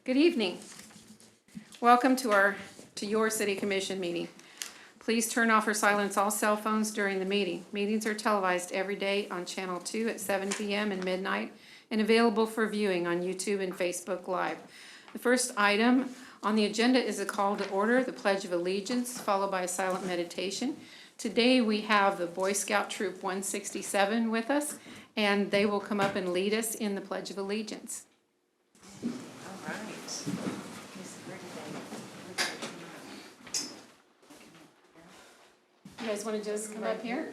Good evening. Welcome to your City Commission meeting. Please turn off or silence all cell phones during the meeting. Meetings are televised every day on Channel 2 at 7 p.m. and midnight and available for viewing on YouTube and Facebook Live. The first item on the agenda is a call to order, the Pledge of Allegiance, followed by a silent meditation. Today we have the Boy Scout Troop 167 with us, and they will come up and lead us in the Pledge of Allegiance. All right. You guys want to just come up here?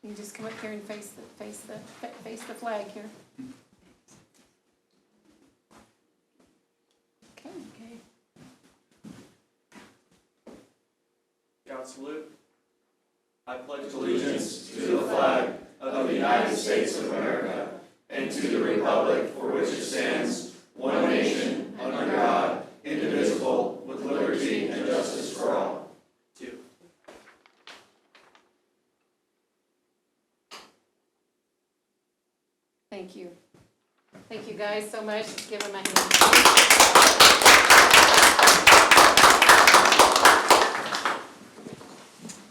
You can just come up here and face the flag here. Okay. Scout salute. I pledge allegiance to the flag of the United States of America and to the republic for which it stands, one nation, under God, indivisible, with liberty and justice for all. 2. Thank you. Thank you guys so much. Let's give them a hand.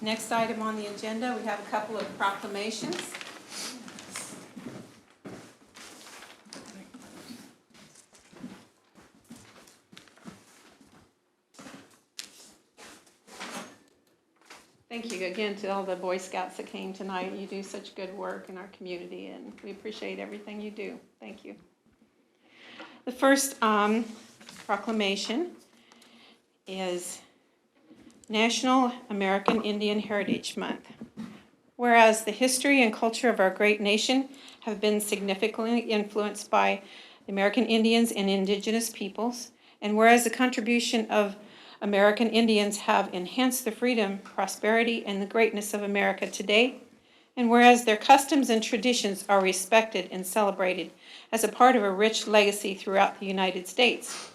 Next item on the agenda, we have a couple of proclamations. Thank you again to all the Boy Scouts that came tonight. You do such good work in our community, and we appreciate everything you do. Thank you. The first proclamation is National American Indian Heritage Month. Whereas the history and culture of our great nation have been significantly influenced by the American Indians and indigenous peoples, and whereas the contribution of American Indians have enhanced the freedom, prosperity, and the greatness of America today, and whereas their customs and traditions are respected and celebrated as a part of a rich legacy throughout the United States,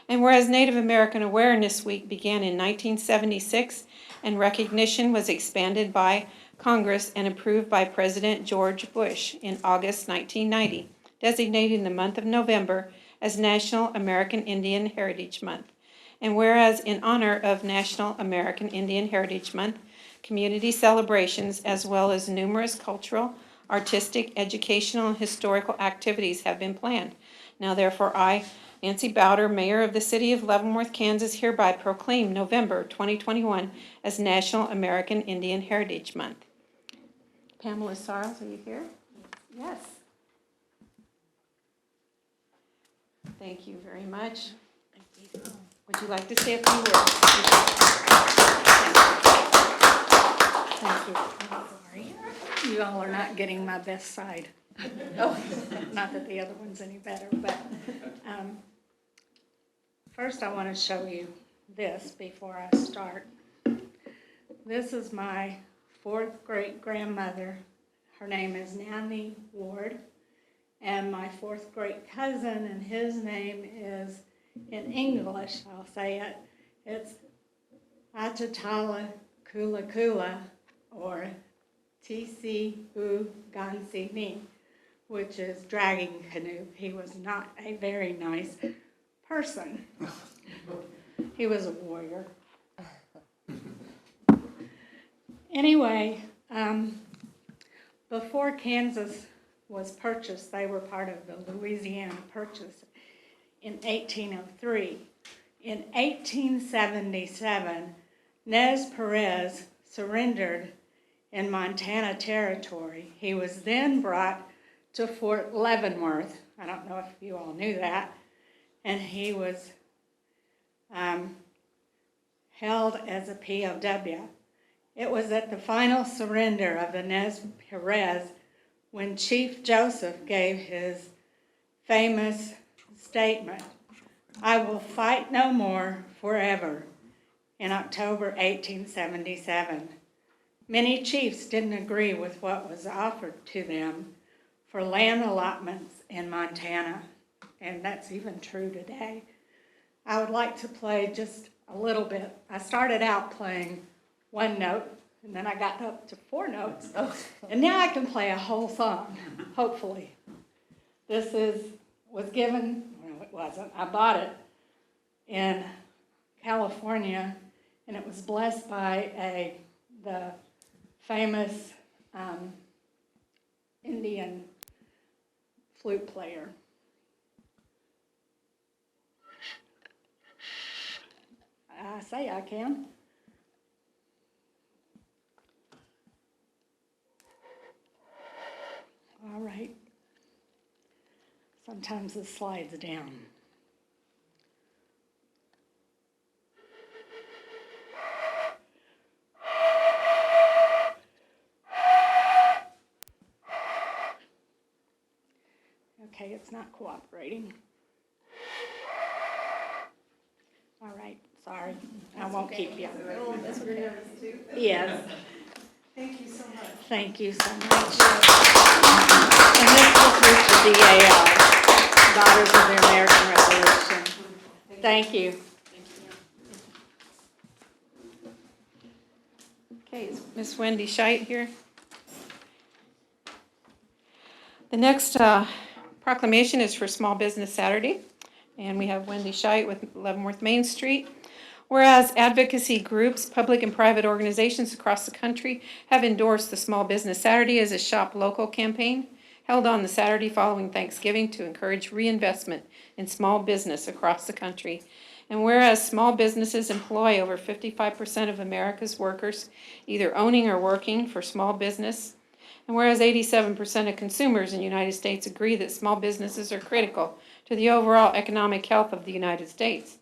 and whereas Native American Awareness Week began in 1976 and recognition was expanded by Congress and approved by President George Bush in August 1990, designating the month of November as National American Indian Heritage Month. And whereas in honor of National American Indian Heritage Month, community celebrations as well as numerous cultural, artistic, educational, and historical activities have been planned. Now therefore I, Nancy Bowder, Mayor of the City of Leavenworth, Kansas, hereby proclaim November 2021 as National American Indian Heritage Month. Pamela Sarles, are you here? Yes. Thank you very much. Would you like to say a few words? Thank you. I'm sorry. You all are not getting my best side. Oh, not that the other one's any better, but first I want to show you this before I start. This is my 4th great-grandmother. Her name is Nanny Ward, and my 4th great cousin, and his name is, in English, I'll say it, it's Atatala Kula Kula, or Tisi U Gansi Ni, which is dragging canoe. He was not a very nice person. He was a warrior. Anyway, before Kansas was purchased, they were part of the Louisiana Purchase in 1803. In 1877, Nez Perez surrendered in Montana Territory. He was then brought to Fort Leavenworth. I don't know if you all knew that. And he was held as a POW. It was at the final surrender of the Nez Perez when Chief Joseph gave his famous statement, "I will fight no more forever," in October 1877. Many chiefs didn't agree with what was offered to them for land allotments in Montana, and that's even true today. I would like to play just a little bit. I started out playing one note, and then I got up to 4 notes, and now I can play a whole song, hopefully. was given, well, it wasn't, I bought it in California, and it was blessed by the famous Indian flute player. I say I can. All right. Sometimes it slides down. Okay, it's not cooperating. All right, sorry. I won't keep you. That's okay. Yes. Thank you so much. Thank you so much. And this was with the DAR, Daughters of the American Revolution. Thank you. Okay, is Miss Wendy Scheit here? The next proclamation is for Small Business Saturday, and we have Wendy Scheit with Leavenworth Main Street. Whereas advocacy groups, public and private organizations across the country have endorsed the Small Business Saturday as a Shop Local campaign held on the Saturday following Thanksgiving to encourage reinvestment in small business across the country. And whereas small businesses employ over 55% of America's workers, either owning or working for small business, and whereas 87% of consumers in the United States agree that small businesses are critical to the overall economic health of the United States.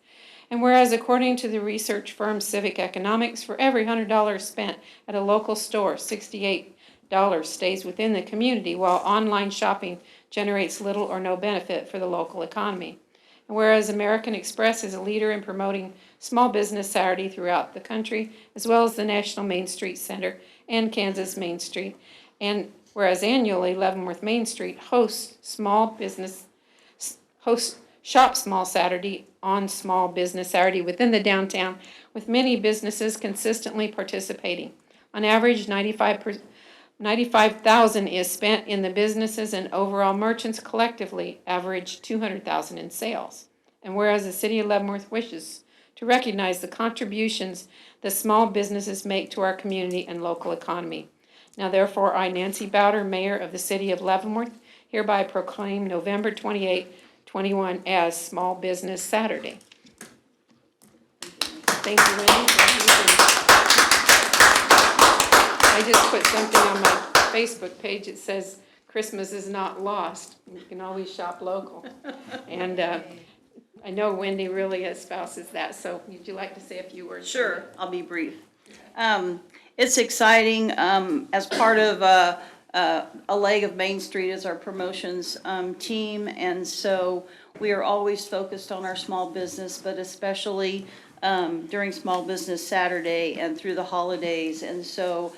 And whereas according to the research firm Civic Economics, for every $100 spent at a local store, $68 stays within the community, while online shopping generates little or no benefit for the local economy. And whereas American Express is a leader in promoting Small Business Saturday throughout the country, as well as the National Main Street Center and Kansas Main Street, and whereas annually Leavenworth Main Street hosts Shop Small Saturday on Small Business Saturday within the downtown, with many businesses consistently participating. On average, $95,000 is spent in the businesses, and overall merchants collectively average $200,000 in sales. And whereas the City of Leavenworth wishes to recognize the contributions that small businesses make to our community and local economy. Now therefore, I, Nancy Bowder, Mayor of the City of Leavenworth, hereby proclaim November 28, 21 as Small Business Saturday. Thank you, Wendy. I just put something on my Facebook page. It says, Christmas is not lost. You can always shop local. And I know Wendy really espouses that, so would you like to say a few words? Sure, I'll be brief. It's exciting. As part of a leg of Main Street is our promotions team, and so we are always focused on our small business, but especially during Small Business Saturday and through the holidays. And so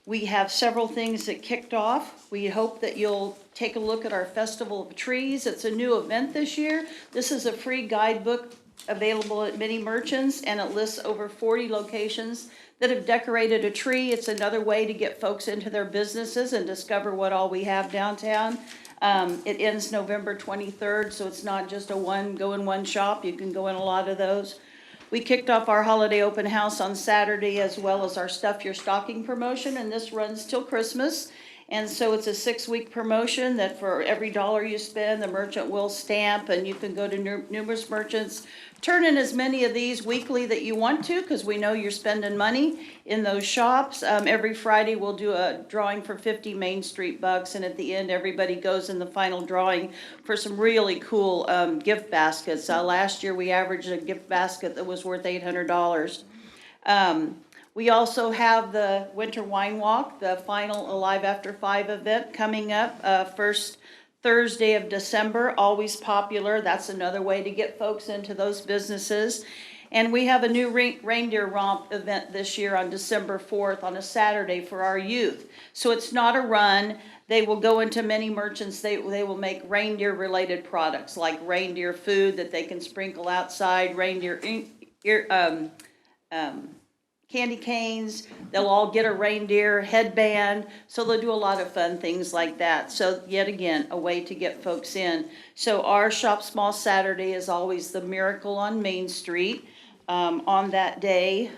we have several things that kicked off. We hope that you'll take a look at our Festival of Trees. It's a new event this year. This is a free guidebook available at many merchants, and it lists over 40 locations that have decorated a tree. It's another way to get folks into their businesses and discover what all we have downtown. It ends November 23rd, so it's not just a go in one shop. You can go in a lot of those. We kicked off our holiday open house on Saturday, as well as our Stuff Your Stocking promotion, and this runs till Christmas. And so it's a 6-week promotion that for every dollar you spend, the merchant will stamp, and you can go to numerous merchants. Turn in as many of these weekly that you want to, because we know you're spending money in those shops. Every Friday we'll do a drawing for 50 Main Street bucks, and at the end everybody goes in the final drawing for some really cool gift baskets. Last year we averaged a gift basket that was worth $800. We also have the Winter Wine Walk, the final Alive After 5 event coming up, first Thursday of December, always popular. That's another way to get folks into those businesses. And we have a new reindeer romp event this year on December 4th on a Saturday for our youth. So it's not a run. They will go into many merchants. They will make reindeer related products like reindeer food that they can sprinkle outside, reindeer candy canes. They'll all get a reindeer headband. So they'll do a lot of fun things like that. So yet again, a way to get folks in. So our Shop Small Saturday is always the Miracle on Main Street. On that day,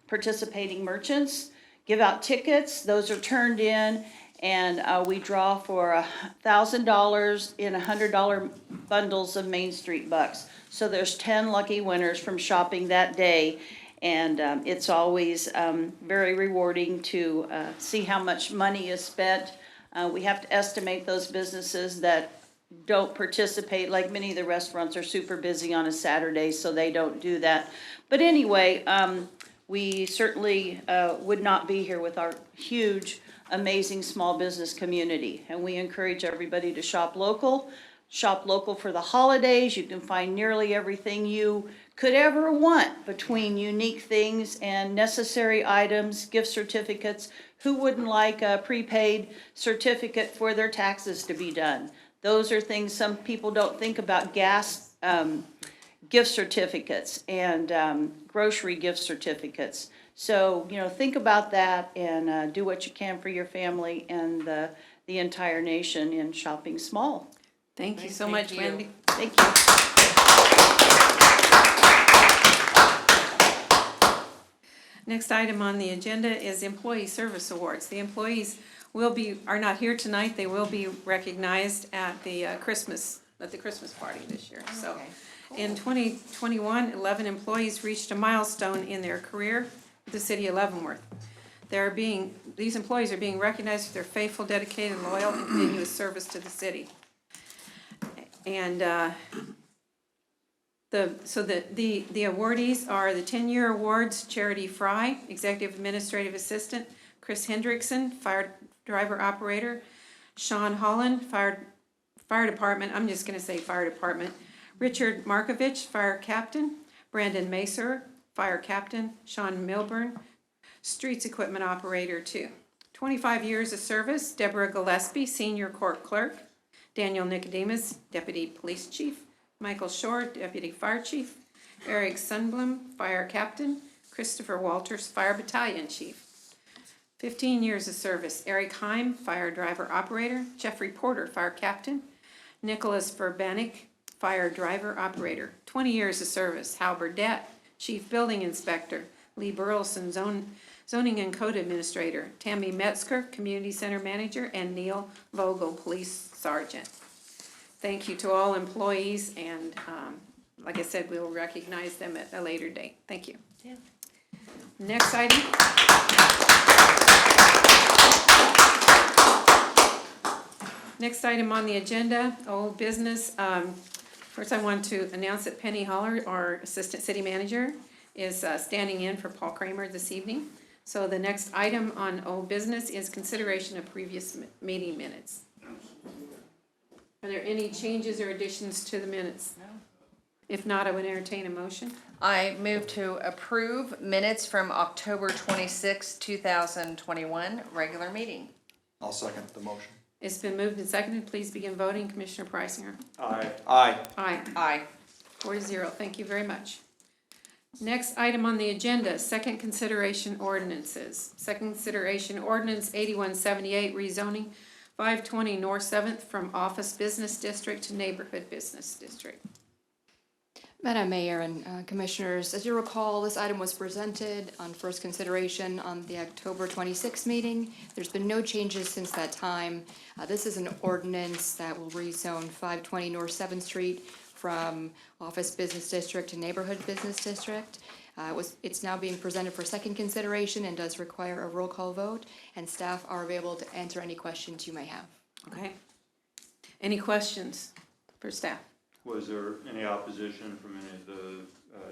participating merchants give out tickets. Those are turned in, and we draw for $1,000 in $100 bundles of Main Street bucks. So there's 10 lucky winners from shopping that day, and it's always very rewarding to see how much money is spent. We have to estimate those businesses that don't participate, like many of the restaurants are super busy on a Saturday, so they don't do that. But anyway, we certainly would not be here with our huge, amazing small business community. And we encourage everybody to shop local for the holidays. You can find nearly everything you could ever want between unique things and necessary items, gift certificates. Who wouldn't like a prepaid certificate for their taxes to be done? Those are things some people don't think about, gas gift certificates and grocery gift certificates. So, think about that and do what you can for your family and the entire nation in shopping small. Thank you so much, Wendy. Thank you. Next item on the agenda is Employee Service Awards. The employees are not here tonight. They will be recognized at the Christmas party this year. So, in 2021, 11 employees reached a milestone in their career with the city of Leavenworth. These employees are being recognized for their faithful, dedicated, loyal, and continuous service to the city. And the awardees are the 10-year awards: Charity Fry, Executive Administrative Assistant; Chris Hendrickson, Fire Driver Operator; Sean Holland, Fire Department. I'm just going to say Fire Department. Richard Markovich, Fire Captain; Brandon Macer, Fire Captain; Sean Milburn, Streets Equipment Operator 2. 25 years of service: Deborah Gillespie, Senior Court Clerk; Daniel Nicodemus, Deputy Police Chief; Michael Shore, Deputy Fire Chief; Eric Sunblum, Fire Captain; Christopher Walters, Fire Battalion Chief. 15 years of service: Eric Heim, Fire Driver Operator; Jeffrey Porter, Fire Captain; Nicholas Verbanik, Fire Driver Operator. 20 years of service: Hal Burdett, Chief Building Inspector; Lee Burleson, Zoning and Code Administrator; Tammy Metzger, Community Center Manager; and Neil Vogel, Police Sergeant. Thank you to all employees, and like I said, we will recognize them at a later date. Thank you. Yeah. Next item. Next item on the agenda, old business. First, I want to announce that Penny Holler, our Assistant City Manager, is standing in for Paul Kramer this evening. So the next item on old business is consideration of previous meeting minutes. Are there any changes or additions to the minutes? No. If not, I would entertain a motion. I move to approve minutes from October 26, 2021, regular meeting. I'll second the motion. It's been moved and seconded. Please begin voting. Commissioner Preisinger. Aye. Aye. Aye. Aye. 4-0. Thank you very much. Next item on the agenda, second consideration ordinances. Second consideration ordinance 8178, rezoning 520 North 7th from Office Business District to Neighborhood Business District. Madam Mayor and Commissioners, as you recall, this item was presented on first consideration on the October 26th meeting. There's been no changes since that time. This is an ordinance that will rezone 520 North 7th Street from Office Business District to Neighborhood Business District. It's now being presented for second consideration and does require a roll call vote, and staff are available to answer any questions you may have. Okay. Any questions for staff? Was there any opposition from any of the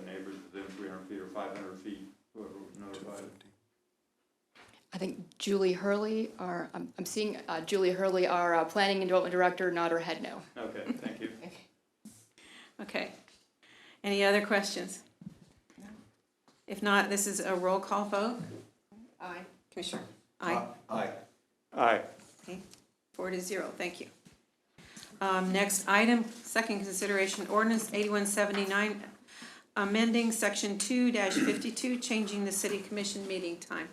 neighbors within 300 feet or 500 feet, whoever was notified? I think Julie Hurley, I'm seeing Julie Hurley, our Planning and Development Director, nod her head no. Okay, thank you. Okay. Any other questions? No. If not, this is a roll call vote. Aye. Commissioner? Aye. Aye. Aye. Okay. 4-0. Thank you. Next item, second consideration ordinance 8179, amending section 2-52, changing the city commission meeting time.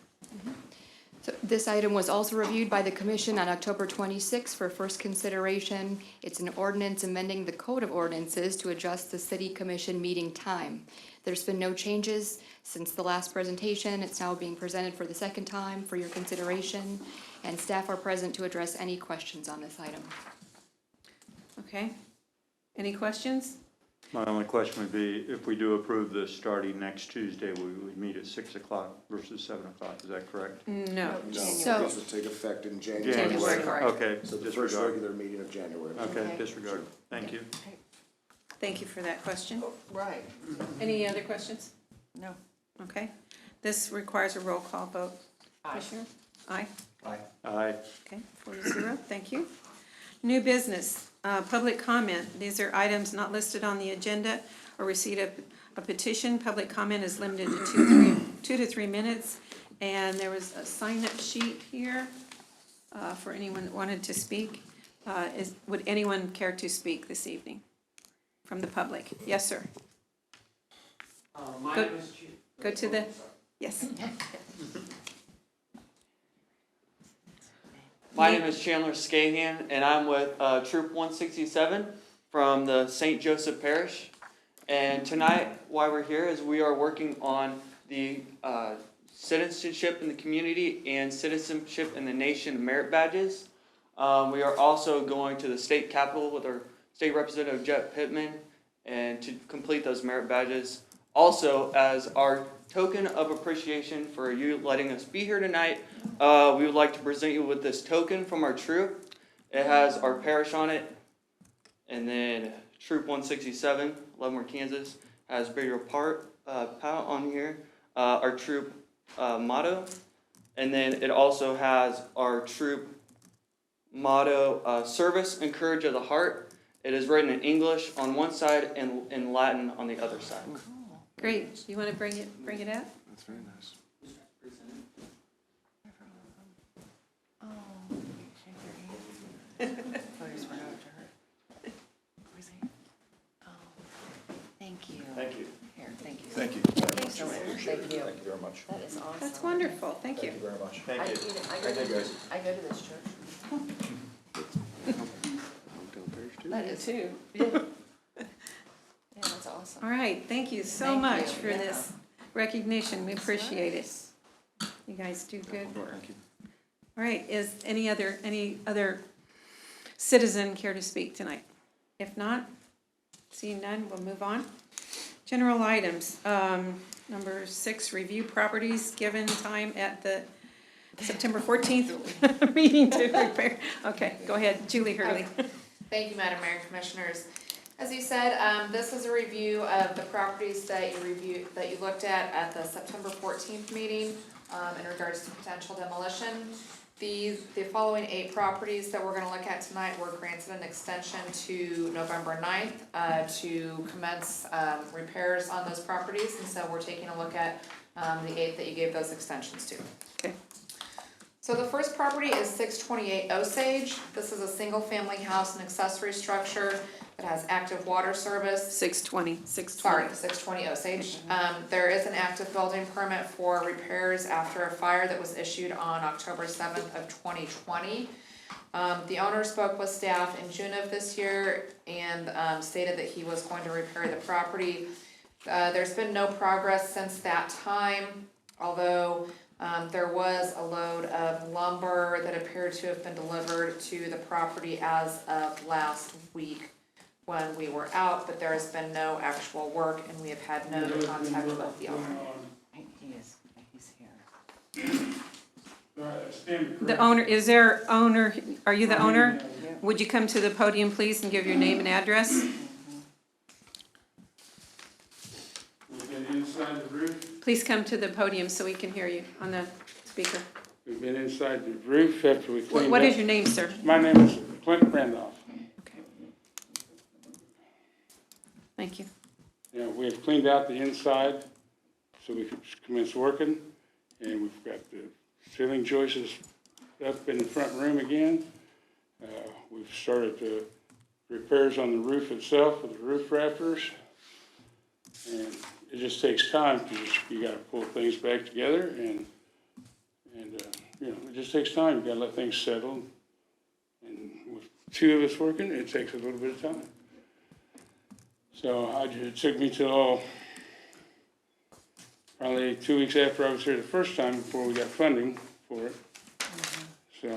So this item was also reviewed by the commission on October 26 for first consideration. It's an ordinance amending the code of ordinances to adjust the city commission meeting time. There's been no changes since the last presentation. It's now being presented for the second time for your consideration, and staff are present to address any questions on this item. Okay. Any questions? My only question would be, if we do approve this starting next Tuesday, we would meet at 6 o'clock versus 7 o'clock, is that correct? No. No, So- this would take effect in January. January. Okay, So the first disregard. regular meeting of January. Okay, disregard. Thank you. Thank you for that question. Right. Any other questions? No. Okay. This requires a roll call vote. Commissioner? Aye. Aye. Aye. Okay, 4-0, thank you. New business, public comment. These are items not listed on the agenda or receipt of a petition. Public comment is limited to 2 to 3 minutes. And there was a sign-up sheet here for anyone that wanted to speak. Would anyone care to speak this evening from the public? Yes, sir. Go to the, yes. My name is Chandler Scahan, and I'm with Troop 167 from the St. Joseph Parish. And tonight, why we're here is we are working on the citizenship in the community and citizenship in the nation merit badges. We are also going to the state capitol with our state representative Jet Pittman and to complete those merit badges. Also, as our token of appreciation for you letting us be here tonight, we would like to present you with this token from our troop. It has our parish on it, and then Troop 167, Leavenworth, Kansas, has bigger part on here, our troop motto, and then it also has our troop motto, service and courage of the heart. It is written in English on one side and in Latin on the other side. Great. You want to bring it up? That's very nice. Thank you. Thank you. Here, thank you. Thank you. Thank you so much. Appreciate it. Thank you. Thank you very much. That is awesome. That's wonderful. Thank you. Thank you very much. Thank you. Thank you, guys. I go to this church. I do too. Yeah, that's awesome. All right, thank you so Thank much you, for yeah. this recognition. We appreciate it. You guys do good work. Thank you. All right, is any other citizen care to speak tonight? If not, seeing none, we'll move on. General items, number 6, review properties given time at the September 14th meeting to prepare. Okay, go ahead, Julie Hurley. Thank you, Madam Mayor and Commissioners. As you said, this is a review of the properties that you looked at the September 14th meeting in regards to potential demolition. The following 8 properties that we're gonna look at tonight were granted an extension to November 9th to commence repairs on those properties, and so we're taking a look at the 8 that you gave those extensions to. Okay. So the first property is 628 Osage. This is a single-family house and accessory structure that has active water service. 620. 620 Osage. There is an active building permit for repairs after a fire that was issued on October 7th of 2020. The owner spoke with staff in June of this year and stated that he was going to repair the property. There's been no progress since that time, although there was a load of lumber that appeared to have been delivered to the property as of last week when we were out, but there has been no actual work and we have had no contact with the owner. He's here. The owner, are you the owner? Would you come to the podium, please, and give your name and address? We've been inside the roof. Please come to the podium so we can hear you on the speaker. We've been inside the roof after we cleaned up. What is your name, sir? My name is Clint Randolph. Okay. Thank you. Yeah, we have cleaned out the inside so we could commence working. And we've got the ceiling joists up in the front room again. We've started the repairs on the roof itself with the roof rafters. And it just takes time, because you gotta pull things back together, and, you know, it just takes time, you gotta let things settle. And with two of us working, it takes a little bit of time. So it took me till, probably 2 weeks after I was here the first time before we got funding for it. So,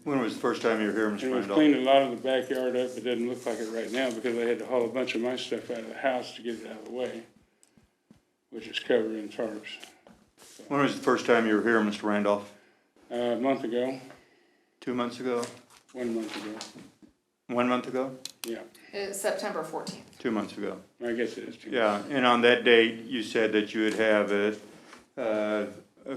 When was the first time you were here, Mr. and we've Randolph? cleaned a lot of the backyard up. It doesn't look like it right now because I had to haul a bunch of my stuff out of the house to get it out of the way, which is covered in tarps. When was the first time you were here, Mr. Randolph? A month ago, 2 months ago? 1 month ago, 1 month ago? yeah, It's September 14th. 2 months ago. I guess it is 2 months. Yeah, and on that date, you said that you would have a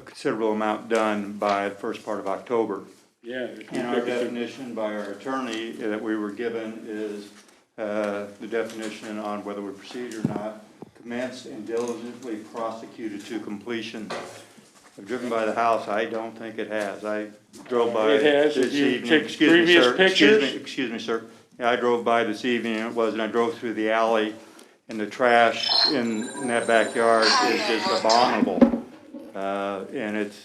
considerable amount done by the first part of October. Yeah. And our definition by our attorney that we were given is the definition on whether we proceed or not, commenced and diligently prosecuted to completion. I've driven by the house, I don't think it has. I drove by It has, this if you evening. take Excuse me, previous sir. pictures. Excuse me, sir. Yeah, I drove by this evening, and it was, and I drove through the alley, and the trash in that backyard is just abominable. And it's,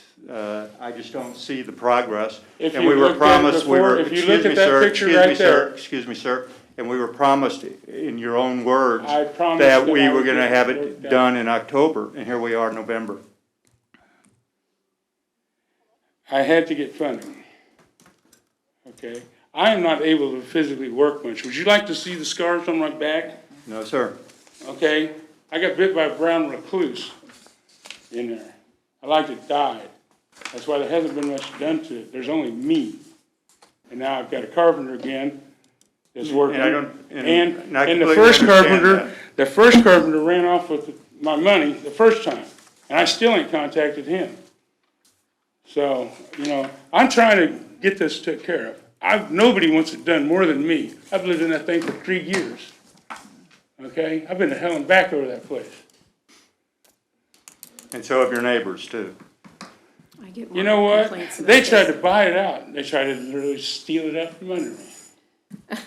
I just don't see the progress. If And you we were looked at it promised, we before- were, if you excuse look me, at that sir, picture excuse right me, sir, there. excuse me, sir, and we were promised, in your own words, I promised that that we I were would gonna get have it it worked out. done in October, and here we are in November. I had to get funding. Okay? I am not able to physically work much. Would you like to see the scars on my back? No, sir. Okay? I got bit by a brown recluse in there. I like it died. That's why there hasn't been much done to it. There's only me. And now I've got a carpenter again that's working. And I don't- and I And the completely first understand carpenter, the first carpenter ran off with my money the first time. And I still ain't contacted him. So, you know, I'm trying to get this took care of. Nobody wants it done more than me. I've lived in that thing for 3 years. Okay? I've been to hell and back over that place. And so have your neighbors, too. I get You more know what? complaints about They this. tried to buy it out. They tried to literally steal it out from under me.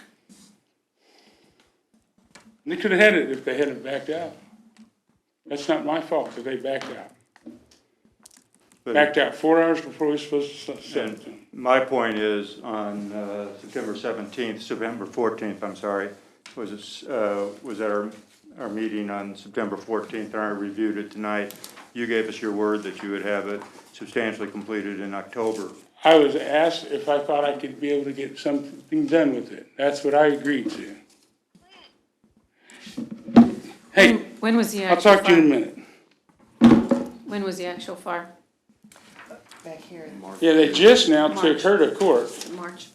They could have had it if they hadn't backed out. That's not my fault that they backed out. But- Backed out 4 hours before we were supposed to send it to them. My point is, on September 17th, September 14th, I'm sorry, was at our meeting on September 14th, and I reviewed it tonight. You gave us your word that you would have it substantially completed in October. I was asked if I thought I could be able to get something done with it. That's what I agreed to. Hey, When was the I'll actual talk to you in a fire? minute. When was the actual fire? Back here. Yeah, they just now took her to court, March?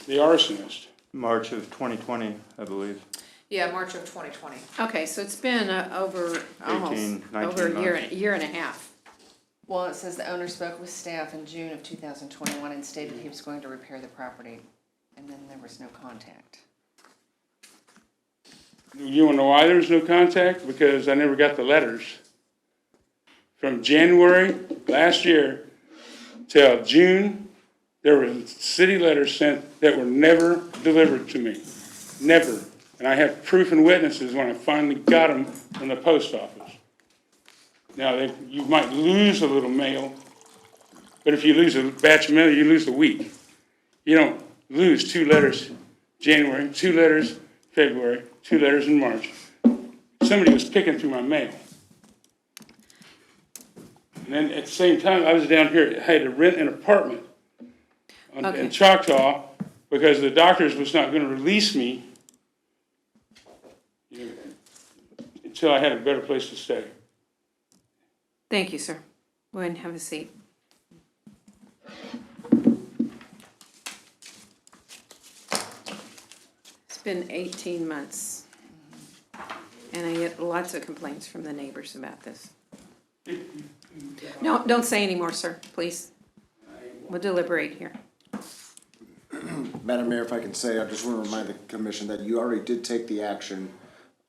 the arsonist. March of 2020, I believe. Yeah, March of 2020. Okay, so it's been over, almost, 18, 19 over a months. year and a half. Well, it says the owner spoke with staff in June of 2021 and stated he was going to repair the property, and then there was no contact. You wanna know why there was no contact? Because I never got the letters. From January last year till June, there were city letters sent that were never delivered to me. Never. And I have proof and witnesses when I finally got them from the post office. Now, you might lose a little mail, but if you lose a batch of mail, you lose a week. You don't lose 2 letters January, 2 letters February, 2 letters in March. Somebody was picking through my mail. And then at the same time, I was down here, I had to rent an apartment Okay. in Choctaw because the doctors was not gonna release me until I had a better place to stay. Thank you, sir. Go ahead and have a seat. It's been 18 months. And I get lots of complaints from the neighbors about this. No, don't say any more, sir, please. We'll deliberate here. Madam Mayor, if I can say, I just want to remind the commission that you already did take the action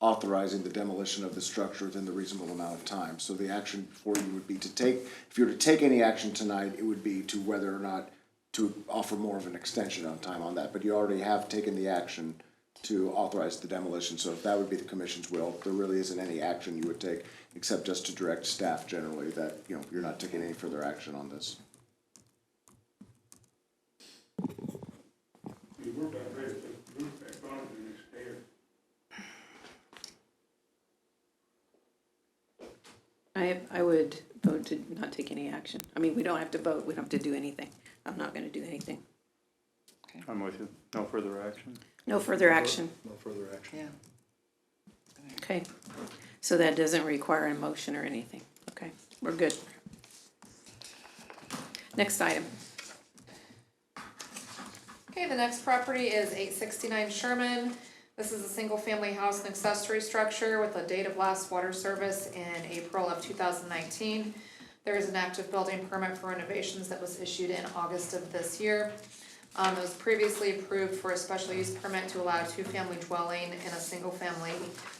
authorizing the demolition of the structure within the reasonable amount of time. So the action for you would be to take, if you were to take any action tonight, it would be to whether or not to offer more of an extension on time on that. But you already have taken the action to authorize the demolition. So if that would be the commission's will, there really isn't any action you would take, except just to direct staff generally that, you know, you're not taking any further action on this. We're about ready to put the roof back on it the next day. I would vote to not take any action. I mean, we don't have to vote, we don't have to do anything. I'm not gonna do anything. I'm with you. No further action? No further action, No further action. Yeah. okay? So that doesn't require a motion or anything, okay? We're good. Next item. Okay, the next property is 869 Sherman. This is a single-family house and accessory structure with a date of last water service in April of 2019. There is an active building permit for renovations that was issued in August of this year. It was previously approved for a special use permit to allow two-family dwelling in a single-family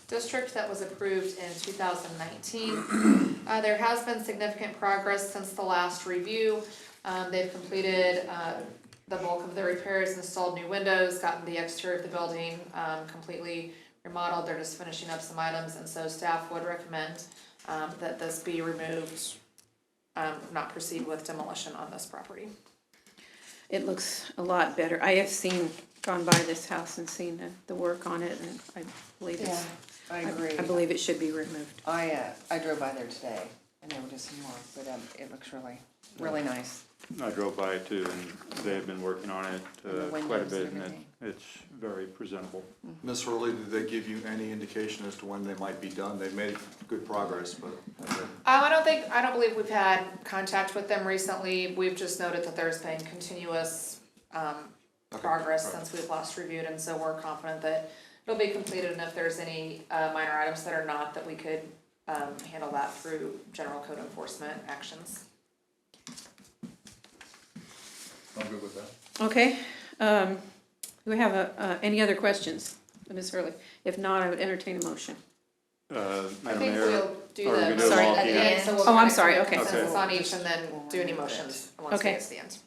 district that was approved in 2019. There has been significant progress since the last review. They've completed the bulk of the repairs, installed new windows, gotten the exterior of the building completely remodeled. They're just finishing up some items, and so staff would recommend that this be removed, not proceed with demolition on this property. It looks a lot better. I have gone by this house and seen the work on it, and I believe it's, I agree. I believe it should be removed. I drove by there today, and they were just some more, but it looks really nice. I drove by it too, and they have been working on it And the quite a windows bit, and and everything. it's very presentable. Ms. Hurley, did they give you any indication as to when they might be done? They've made good progress, but. I don't believe we've had contact with them recently. We've just noted that there's been continuous progress since we've last reviewed, and so we're confident that it'll be completed, and if there's any minor items that are not, that we could handle that through general code enforcement actions. I'm good with that. Okay, do we have any other questions, Ms. Hurley? If not, I would entertain a motion. I Madam think Mayor, we'll do are we the gonna do Sorry. at the them all? end, so we'll Oh, I'm kind of sorry, do a okay. consensus on each and then do any motions once we Okay. get to the end.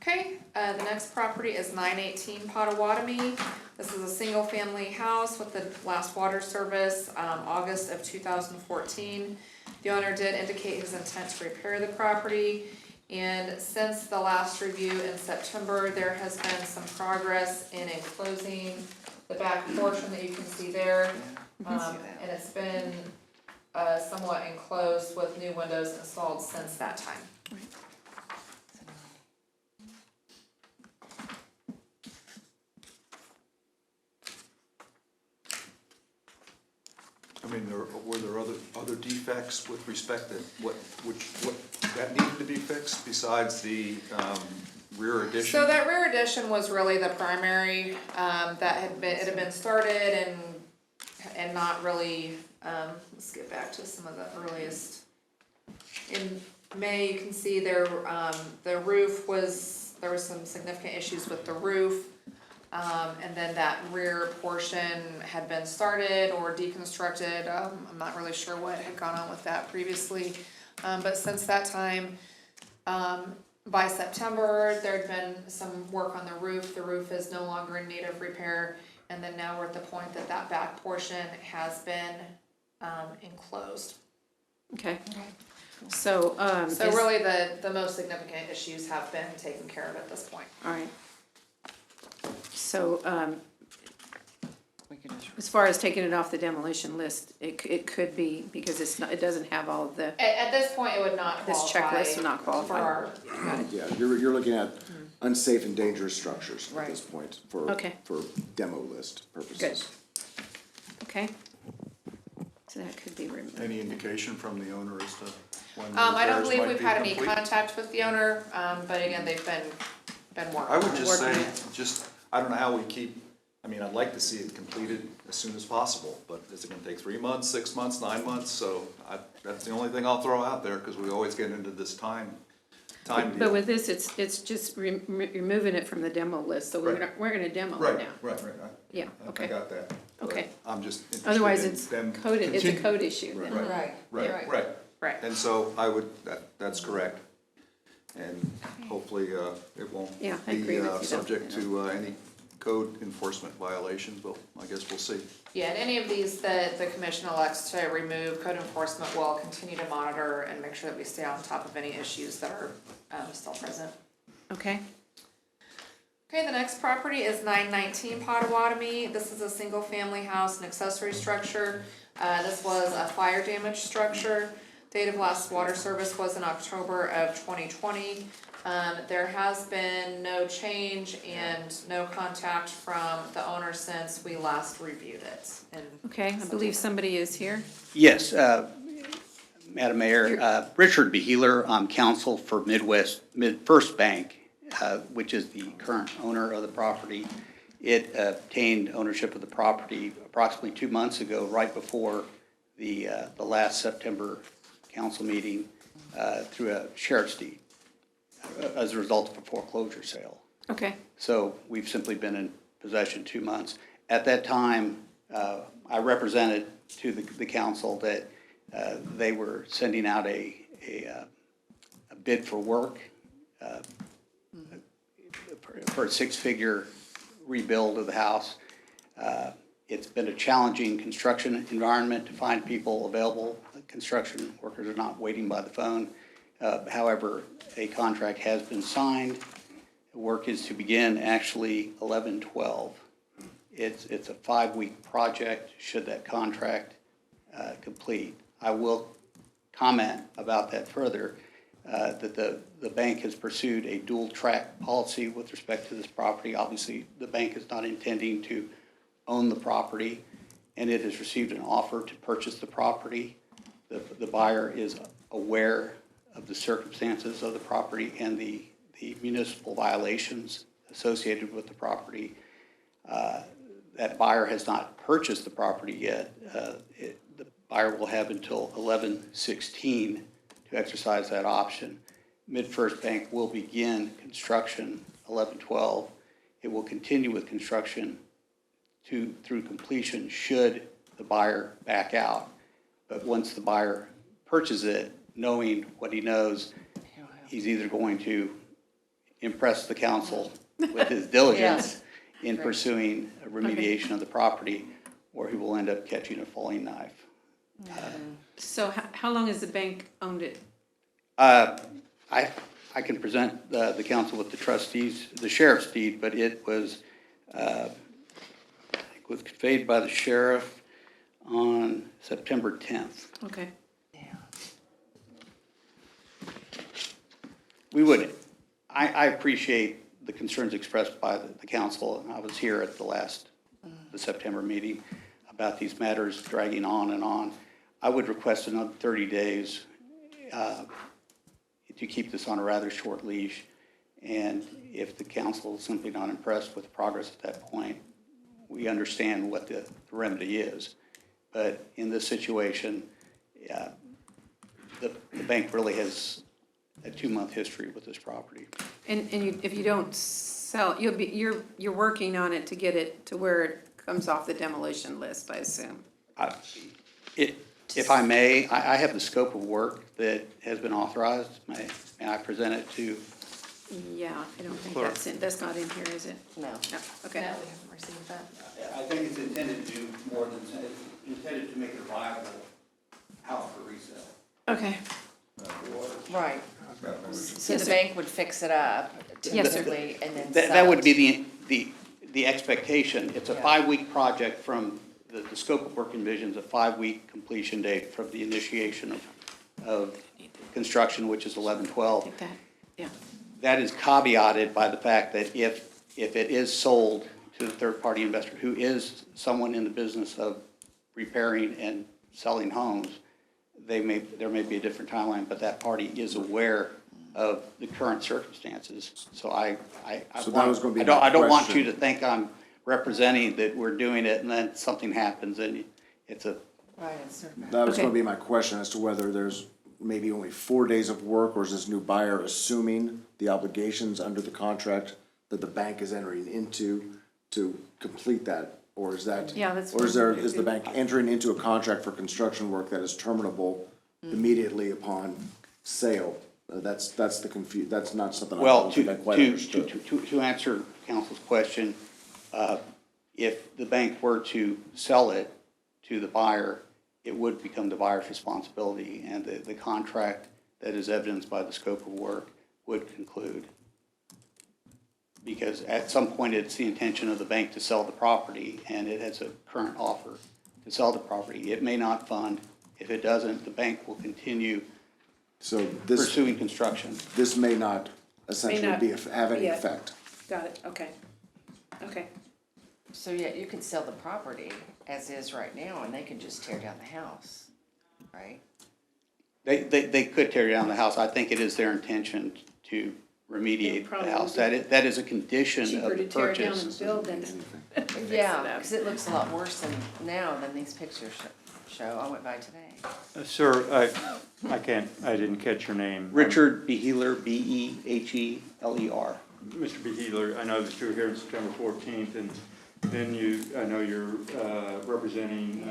Okay, the next property is 918 Potawatomi. This is a single-family house with the last water service, August of 2014. The owner did indicate his intent to repair the property, and since the last review in September, there has been some progress in enclosing the back portion that you can see there. And it's been somewhat enclosed with new windows installed since that time. I mean, were there other defects with respect to what that needed to be fixed besides the rear addition? So that rear addition was really the primary, it had been started and not really, let's get back to some of the earliest. In May, you can see there, the roof there was some significant issues with the roof. And then that rear portion had been started or deconstructed. I'm not really sure what had gone on with that previously. But since that time, by September, there'd been some work on the roof. The roof is no longer in need of repair. And then now we're at the point that that back portion has been enclosed. Okay, so, So really the most significant issues have been taken care of at this point. all right. So, We could just, as far as taking it off the demolition list, it could be, because it doesn't have all of the, At this point, it would not this qualify. checklist would not For qualify. our, Yeah, you're looking at unsafe and dangerous structures at Right. this point for Okay. demo list purposes. Good. Okay. So that could be removed. Any indication from the owner as to when the I don't repairs believe might we've be had any complete? contact with the owner, but again, they've been working. I would just working say, it. I don't know how we keep, I mean, I'd like to see it completed as soon as possible, but is it gonna take 3 months, 6 months, 9 months? So that's the only thing I'll throw out there, cause we always get into this time But deal. with this, it's just removing it from the demo list, so Right. we're gonna demo it Right, now. right. Yeah, I okay. got that. But Okay. I'm just interested Otherwise, in it's them code, it's a continue- code issue then. Right. right. Right. Right. And so I would, that's correct. And hopefully, it won't Yeah, I agree with you, though. be subject to any code enforcement violations, but I guess we'll see. Yeah, and any of these that the commission elects to remove, code enforcement will continue to monitor and make sure that we stay on top of any issues that are still present. Okay, Okay, the next property is 919 Potawatomi. This is a single-family house and accessory structure. This was a fire damaged structure. Date of last water service was in October of 2020. There has been no change and no contact from the owner since we last reviewed it. okay, I believe somebody is here. Yes, Madam Mayor, Richard Beheeler, I'm counsel for First Bank, which is the current owner of the property. It obtained ownership of the property approximately 2 months ago, right before the last September council meeting, through a sheriff's deed as a result of a foreclosure sale. Okay, So we've simply been in possession 2 months. At that time, I represented to the council that they were sending out a bid for work for a six-figure rebuild of the house. It's been a challenging construction environment to find people available. Construction workers are not waiting by the phone. However, a contract has been signed. The work is to begin actually 11/12. It's a 5-week project should that contract complete. I will comment about that further, that the bank has pursued a dual track policy with respect to this property. Obviously, the bank is not intending to own the property, and it has received an offer to purchase the property. The buyer is aware of the circumstances of the property and the municipal violations associated with the property. That buyer has not purchased the property yet. The buyer will have until 11/16 to exercise that option. MidFirst Bank will begin construction 11/12. It will continue with construction through completion should the buyer back out. But once the buyer purchases it, knowing what he knows, he's either going to impress the council with his diligence in pursuing a remediation of the property, or he will end up catching a falling knife. so how long has the bank owned it? I can present the council with the trustees, the sheriff's deed, but it was, I think was conveyed by the sheriff on September 10th. Okay, We would, I appreciate the concerns expressed by the council, and I was here at the September meeting about these matters dragging on and on. I would request another 30 days to keep this on a rather short leash, and if the council is simply not impressed with progress at that point, we understand what the remedy is. But in this situation, the bank really has a 2-month history with this property. and if you don't sell, you're working on it to get it to where it comes off the demolition list, I assume. If I may, I have the scope of work that has been authorized. May I present it to? Yeah, I don't think Clerk. that's not in here, is it? No. No, No, okay. we haven't received that. I think it's intended to do more than, it's intended to make it a viable house for resale. Okay, Right. So the bank would fix it up Yes, sir. typically and then That sell would it. be the expectation. It's a Yeah. 5-week project from, the scope of work envisions a 5-week completion date from the initiation of construction, which is 11/12. take that, yeah. That is caveated by the fact that if it is sold to a third-party investor who is someone in the business of repairing and selling homes, there may be a different timeline, but that party is aware of the current circumstances. So So that was gonna be I my don't want question. you to think I'm representing that we're doing it and then something happens and it's a, Right, it's sort of- That was gonna Okay. be my question as to whether there's maybe only 4 days of work, or is this new buyer assuming the obligations under the contract that the bank is entering into to complete that? Or is that? Yeah, that's Or is what- is the bank entering into a contract for construction work that is terminable immediately upon sale? That's the that's not something well, I don't think I quite to understood. answer council's question, If the bank were to sell it to the buyer, it would become the buyer's responsibility, and the contract that is evidenced by the scope of work would conclude. Because at some point, it's the intention of the bank to sell the property, and it has a current offer to sell the property. It may not fund. If it doesn't, the bank will continue So this, pursuing construction. this may not essentially not have any be effect. Got it, okay. Okay. So yeah, you could sell the property as is right now, and they could just tear down the house, right? They could tear down the house. I think it is their intention to remediate the house. That is a condition of Cheaper the to tear down purchase. and build than Yeah, because it looks a lot worse now than these pictures show. I went by today. Sir, I didn't catch your name. Richard Beheeler, Beheler. Mr. Beheeler, I know that you were here on September 14th, and then I know you're representing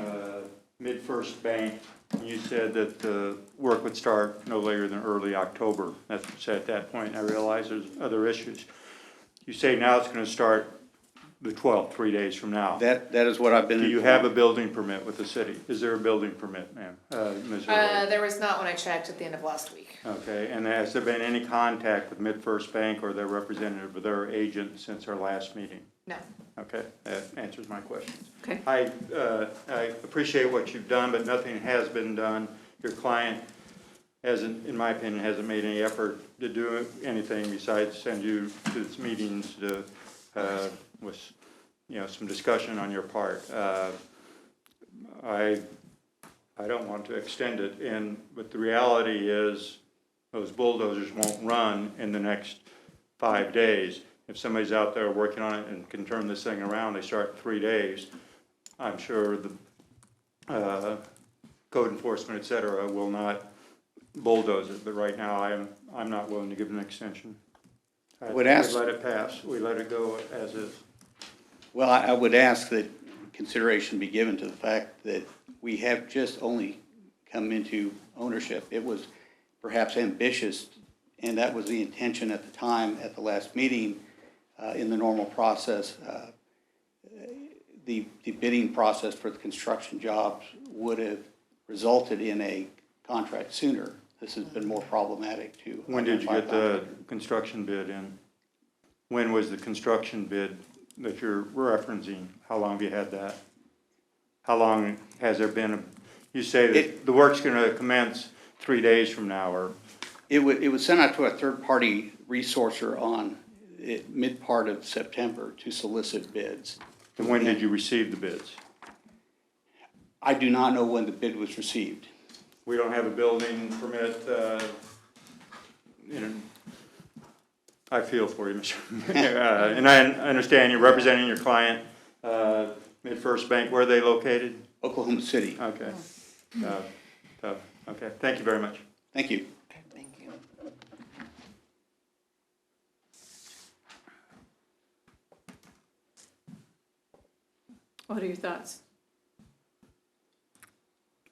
MidFirst Bank. You said that the work would start no later than early October. That's at that point. I realize there's other issues. You say now it's going to start the 12th, 3 days from now. That is what I've been. Do you have a building permit with the city? Is there a building permit, ma'am? Ms. Early? There was not when I checked at the end of last week. Okay, and has there been any contact with MidFirst Bank or their representative or their agent since our last meeting? No. Okay, that answers my questions. Okay. I appreciate what you've done, but nothing has been done. Your client hasn't, in my opinion, hasn't made any effort to do anything besides send you to its meetings to, with, some discussion on your part. I don't want to extend it, but the reality is those bulldozers won't run in the next 5 days. If somebody's out there working on it and can turn this thing around, they start in 3 days. I'm sure the code enforcement, et cetera, will not bulldoze it. But right now, I'm not willing to give an extension. We let it pass. We let it go as is. Well, I would ask that consideration be given to the fact that we have just only come into ownership. It was perhaps ambitious, and that was the intention at the time at the last meeting. In the normal process, the bidding process for the construction jobs would have resulted in a contract sooner. This has been more problematic to. When did you get the construction bid in? When was the construction bid that you're referencing? How long have you had that? How long has there been, you say that the work's gonna commence 3 days from now, or? It was sent out to a third-party resourcer on mid-part of September to solicit bids. And when did you receive the bids? I do not know when the bid was received. We don't have a building permit, I feel for you, Mr. And I understand you're representing your client, MidFirst Bank. Where are they located? Oklahoma City. Okay. Okay, thank you very much. Thank you. Okay, thank you. What are your thoughts?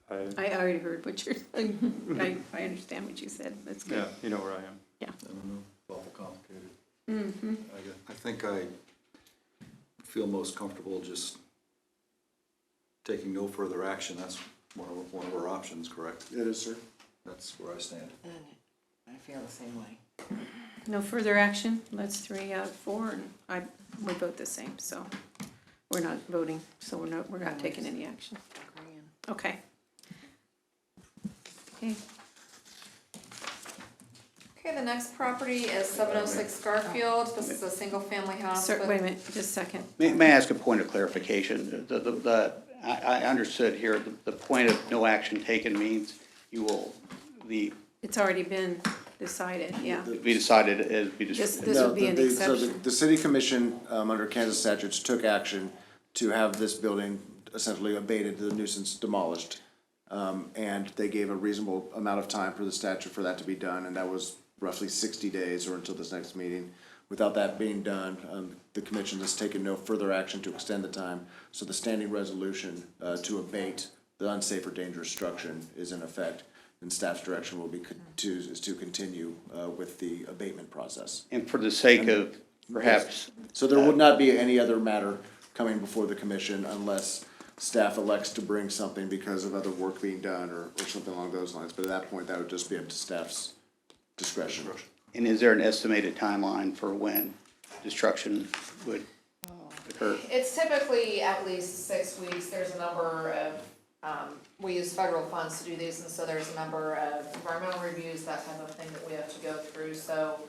I I already heard what you're saying. I understand what you said. That's good. Yeah, you know where I am. Yeah. I don't know, it's awful complicated. Mm-hmm. I think I feel most comfortable just taking no further action. That's one of our options, correct? It is, sir. That's where I stand. And I feel the same way. No further action. That's 3 out of 4, and we vote the same, so we're not voting, so we're not taking any action. Agreeing. Okay. Okay. Okay, the next property is 706 Garfield. This is a single-family house. Sir, with- wait a minute, just a second. May I ask a point of clarification? I understood here, the point of no action taken means you will, It's already been decided, yeah. be decided as be This described. would be an So exception. the city commission, under Kansas statutes, took action to have this building essentially abated, the nuisance demolished. And they gave a reasonable amount of time for the statute for that to be done, and that was roughly 60 days or until this next meeting. Without that being done, the commission has taken no further action to extend the time. So the standing resolution to abate the unsafe or dangerous structure is in effect. And staff's direction will be to continue with the abatement process. And for the sake of perhaps. So there would not be any other matter coming before the commission unless staff elects to bring something because of other work being done or something along those lines. But at that point, that would just be up to staff's discretion. And is there an estimated timeline for when destruction would occur? It's typically at least 6 weeks. There's a number of, we use federal funds to do these, and so there's a number of environmental reviews, that type of thing that we have to go through, so,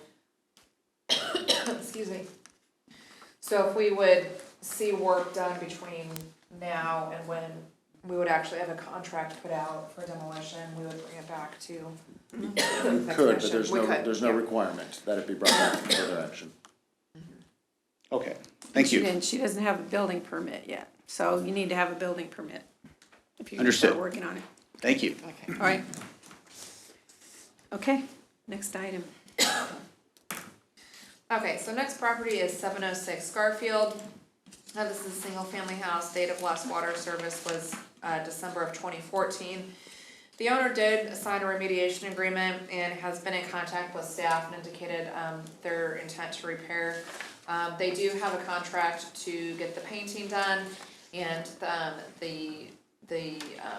excuse me. So if we would see work done between now and when we would actually have a contract put out for demolition, we would bring it back to You the could, but commission. there's no requirement that it be brought back for further action. Okay, thank you. And she doesn't have a building permit yet, so you need to have a building permit if you're gonna Understood. start working on it. Thank you. Okay. All right. Okay, next item. Okay, so next property is 706 Garfield. Now, this is a single-family house. Date of last water service was December of 2014. The owner did sign a remediation agreement and has been in contact with staff and indicated their intent to repair. They do have a contract to get the painting done, and the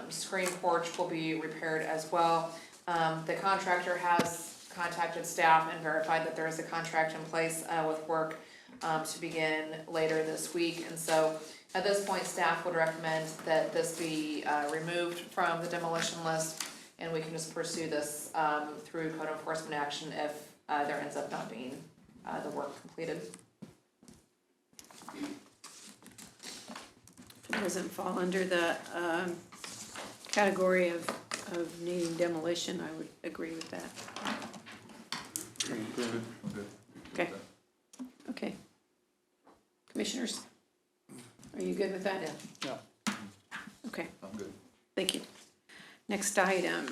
screen porch will be repaired as well. The contractor has contacted staff and verified that there is a contract in place with work to begin later this week. And so at this point, staff would recommend that this be removed from the demolition list, and we can just pursue this through code enforcement action if there ends up not being the work completed. If it doesn't fall under the category of needing demolition, I would agree with that. Okay. Okay. Commissioners, are you good with that? Yeah. Okay, I'm good. thank you. Next item.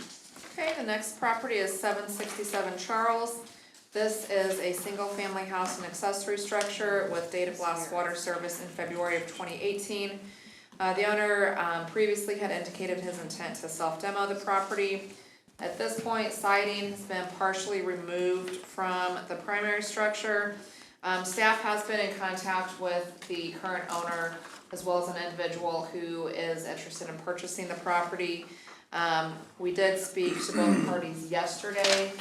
Okay, the next property is 767 Charles. This is a single-family house and accessory structure with date of last water service in February of 2018. The owner previously had indicated his intent to self-demo the property. At this point, siding has been partially removed from the primary structure. Staff has been in contact with the current owner as well as an individual who is interested in purchasing the property. We did speak to both parties yesterday.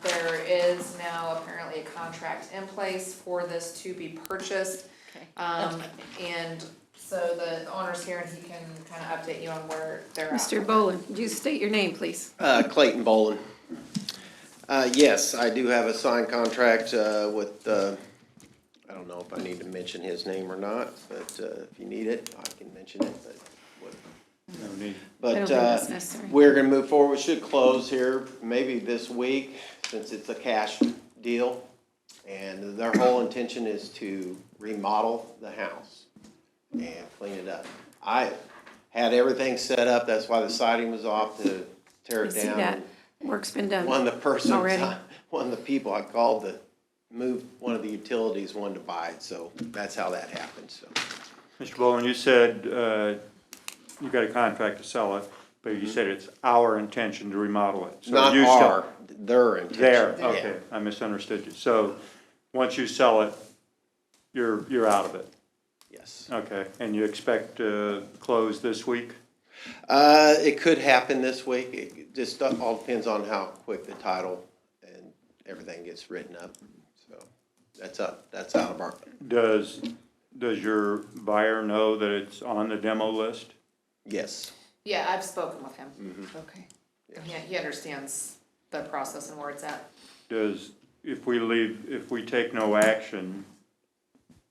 There is now apparently a contract in place for this to be purchased. And so the owner's here and he can kind of update you on where they're at. Mr. Boland, would you state your name, please? Clayton Boland. Yes, I do have a signed contract with, I don't know if I need to mention his name or not, but if you need it, I can mention it, but. No need. I don't But think that's necessary. we're gonna move forward, we should close here maybe this week, since it's a cash deal. And their whole intention is to remodel the house and clean it up. I had everything set up, that's why the siding was off, to tear I it see down. that. Work's been done. One of the persons, already. one of the people I called that moved one of the utilities wanted to buy it, so that's how that happened, so. Mr. Bowen, you said you got a contract to sell it, but you said it's our intention to remodel it. So Not you still- our, their intention. There, Yeah. okay, I misunderstood you. So, once you sell it, you're out of it? Yes. Okay, and you expect to close this week? It could happen this week, it just all depends on how quick the title and everything gets written up, so that's out of our. Does your buyer know that it's on the demo list? Yes. Yeah, I've spoken with him. Okay. He understands the process and where it's at. If we take no action,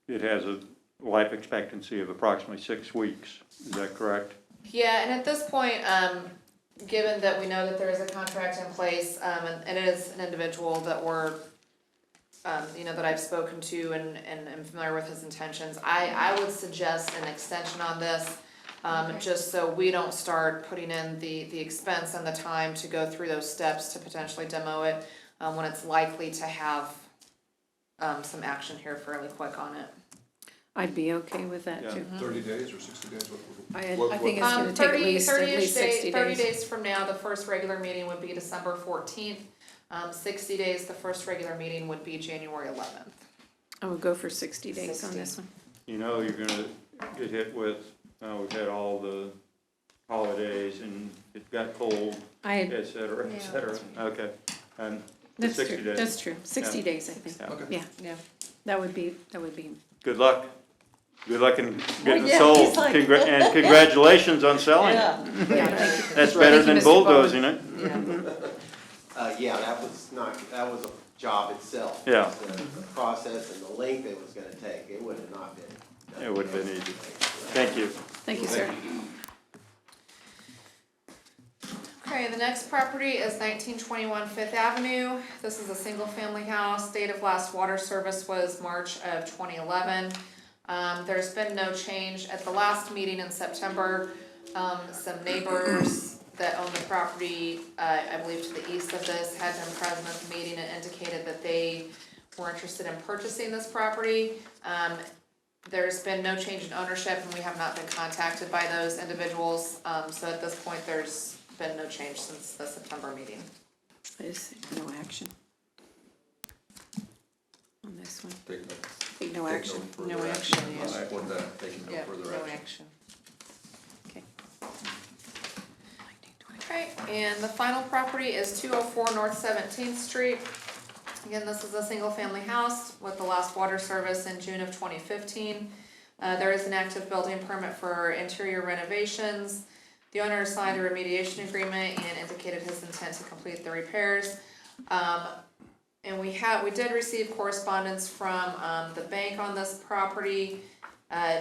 it has a life expectancy of approximately 6 weeks, is that correct? Yeah, and at this point, given that we know that there is a contract in place, and it is an individual that we're, that I've spoken to and am familiar with his intentions, I would suggest an extension on this, just so we don't start putting in the expense and the time to go through those steps to potentially demo it, when it's likely to have some action here fairly quick on it. I'd be okay with that too. 30 days or 60 days? I think it's gonna take at least 60 30 days. days from now, the first regular meeting would be December 14th. 60 days, the first regular meeting would be January 11th. I will go for 60 days on 60. this one. You know you're gonna get hit with, we've had all the holidays and it got cold, et cetera, et cetera. Okay, and the That's 60 true, days. that's true. 60 Yeah. days, I think. Yeah. Okay. Yeah, Yeah. that would be. Good luck. Good luck in getting it yeah, sold. he's like- And congratulations on selling it. Yeah. Yeah, thank you. That's Thank better you, than Mr. Bowen. bulldozing it. Yeah. Yeah, that was a job itself. Yeah. The process and the length it was gonna take, it would have not been. It would have been easy. Thank you. Thank you, sir. Okay, the next property is 1921 Fifth Avenue. This is a single-family house. Date of last water service was March of 2011. There's been no change. At the last meeting in September, some neighbors that own the property, I believe to the east of this, had been present at the meeting and indicated that they were interested in purchasing this property. There's been no change in ownership and we have not been contacted by those individuals. So at this point, there's been no change since the September meeting. Is no action on this one. Take No action. further No action. I'll support that, taking no Yeah, further no action. action. Okay. Okay, and the final property is 204 North 17th Street. Again, this is a single-family house with the last water service in June of 2015. There is an active building permit for interior renovations. The owner signed a remediation agreement and indicated his intent to complete the repairs. And we did receive correspondence from the bank on this property.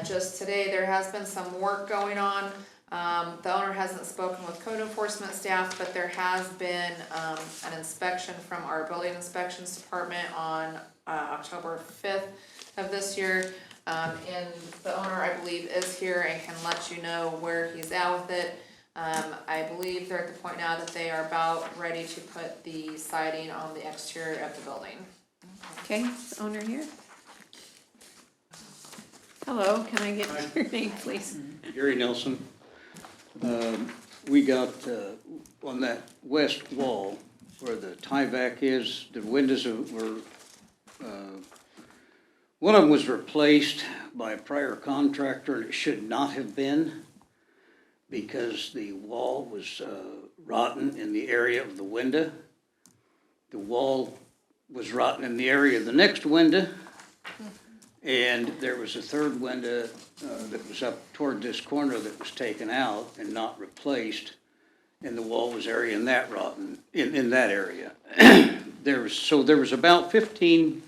Just today, there has been some work going on. The owner hasn't spoken with code enforcement staff, but there has been an inspection from our building inspections department on October 5th of this year. And the owner, I believe, is here and can let you know where he's at with it. I believe they're at the point now that they are about ready to put the siding on the exterior of the building. Okay, is the owner here? Hello, can I get your name, please? Gary Nelson. We got, on that west wall where the tie-back is, the windows were, one of them was replaced by a prior contractor, and it should not have been because the wall was rotten in the area of the window. The wall was rotten in the area of the next window. And there was a third window that was up toward this corner that was taken out and not replaced. And the wall was area in that rotten, in that area. There was about 12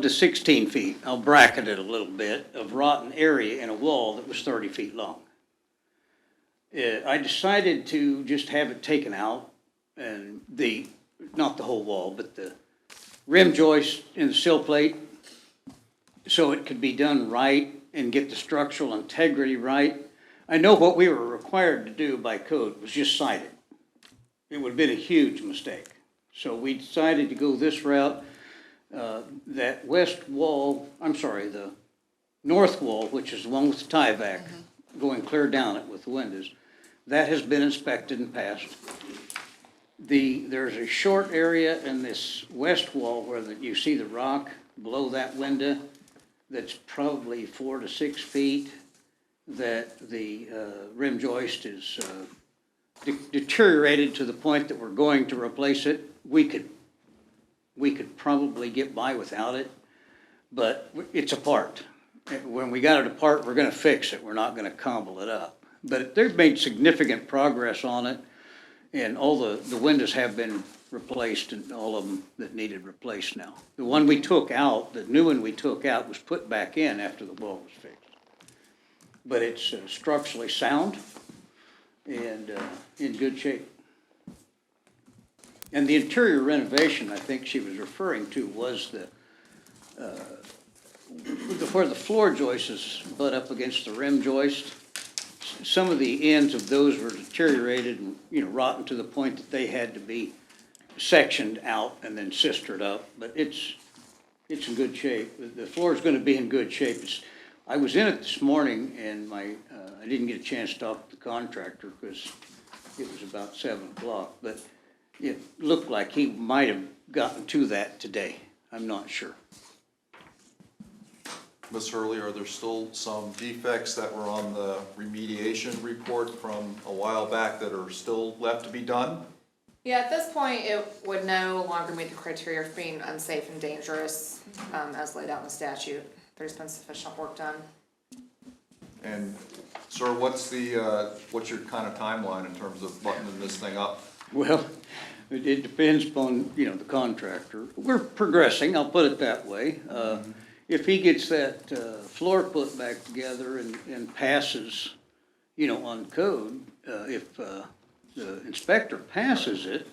to 16 feet, I'll bracket it a little bit, of rotten area in a wall that was 30 feet long. I decided to just have it taken out and not the whole wall, but the rim joist and the sill plate, so it could be done right and get the structural integrity right. I know what we were required to do by code was just side it. It would have been a huge mistake. So we decided to go this route. That west wall, the north wall, which is the one with the tie-back, going clear down it with the windows, that has been inspected and passed. There's a short area in this west wall where you see the rock below that window that's probably 4 to 6 feet, that the rim joist is deteriorated to the point that we're going to replace it. We could probably get by without it, but it's apart. When we got it apart, we're gonna fix it. We're not gonna cobble it up. But they've made significant progress on it. And all the windows have been replaced, and all of them that needed replaced now. The one we took out, the new one we took out, was put back in after the wall was fixed. But it's structurally sound and in good shape. And the interior renovation, I think she was referring to, was where the floor joists butt up against the rim joist. Some of the ends of those were deteriorated and, rotten to the point that they had to be sectioned out and then sistered up, but it's in good shape. The floor is gonna be in good shape. I was in it this morning and I didn't get a chance to talk to the contractor because it was about 7 o'clock, but it looked like he might have gotten to that today. I'm not sure. Ms. Hurley, are there still some defects that were on the remediation report from a while back that are still left to be done? Yeah, at this point, it would no longer meet the criteria of being unsafe and dangerous, as laid out in the statute. There's been sufficient work done. And, sir, what's your kind of timeline in terms of buttoning this thing up? Well, it depends upon, the contractor. We're progressing, I'll put it that way. If he gets that floor put back together and passes, on code, if the inspector passes it,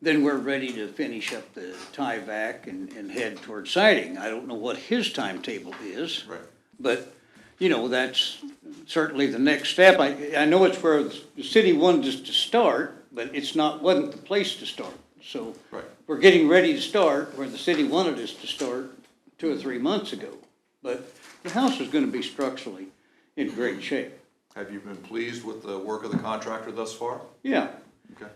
then we're ready to finish up the tie-back and head toward siding. I don't know what his timetable is. Right. But, that's certainly the next step. I know it's where the city wanted us to start, but wasn't the place to start. So Right. we're getting ready to start where the city wanted us to start 2 or 3 months ago. But the house is gonna be structurally in great shape. Have you been pleased with the work of the contractor thus far? Yeah, Okay.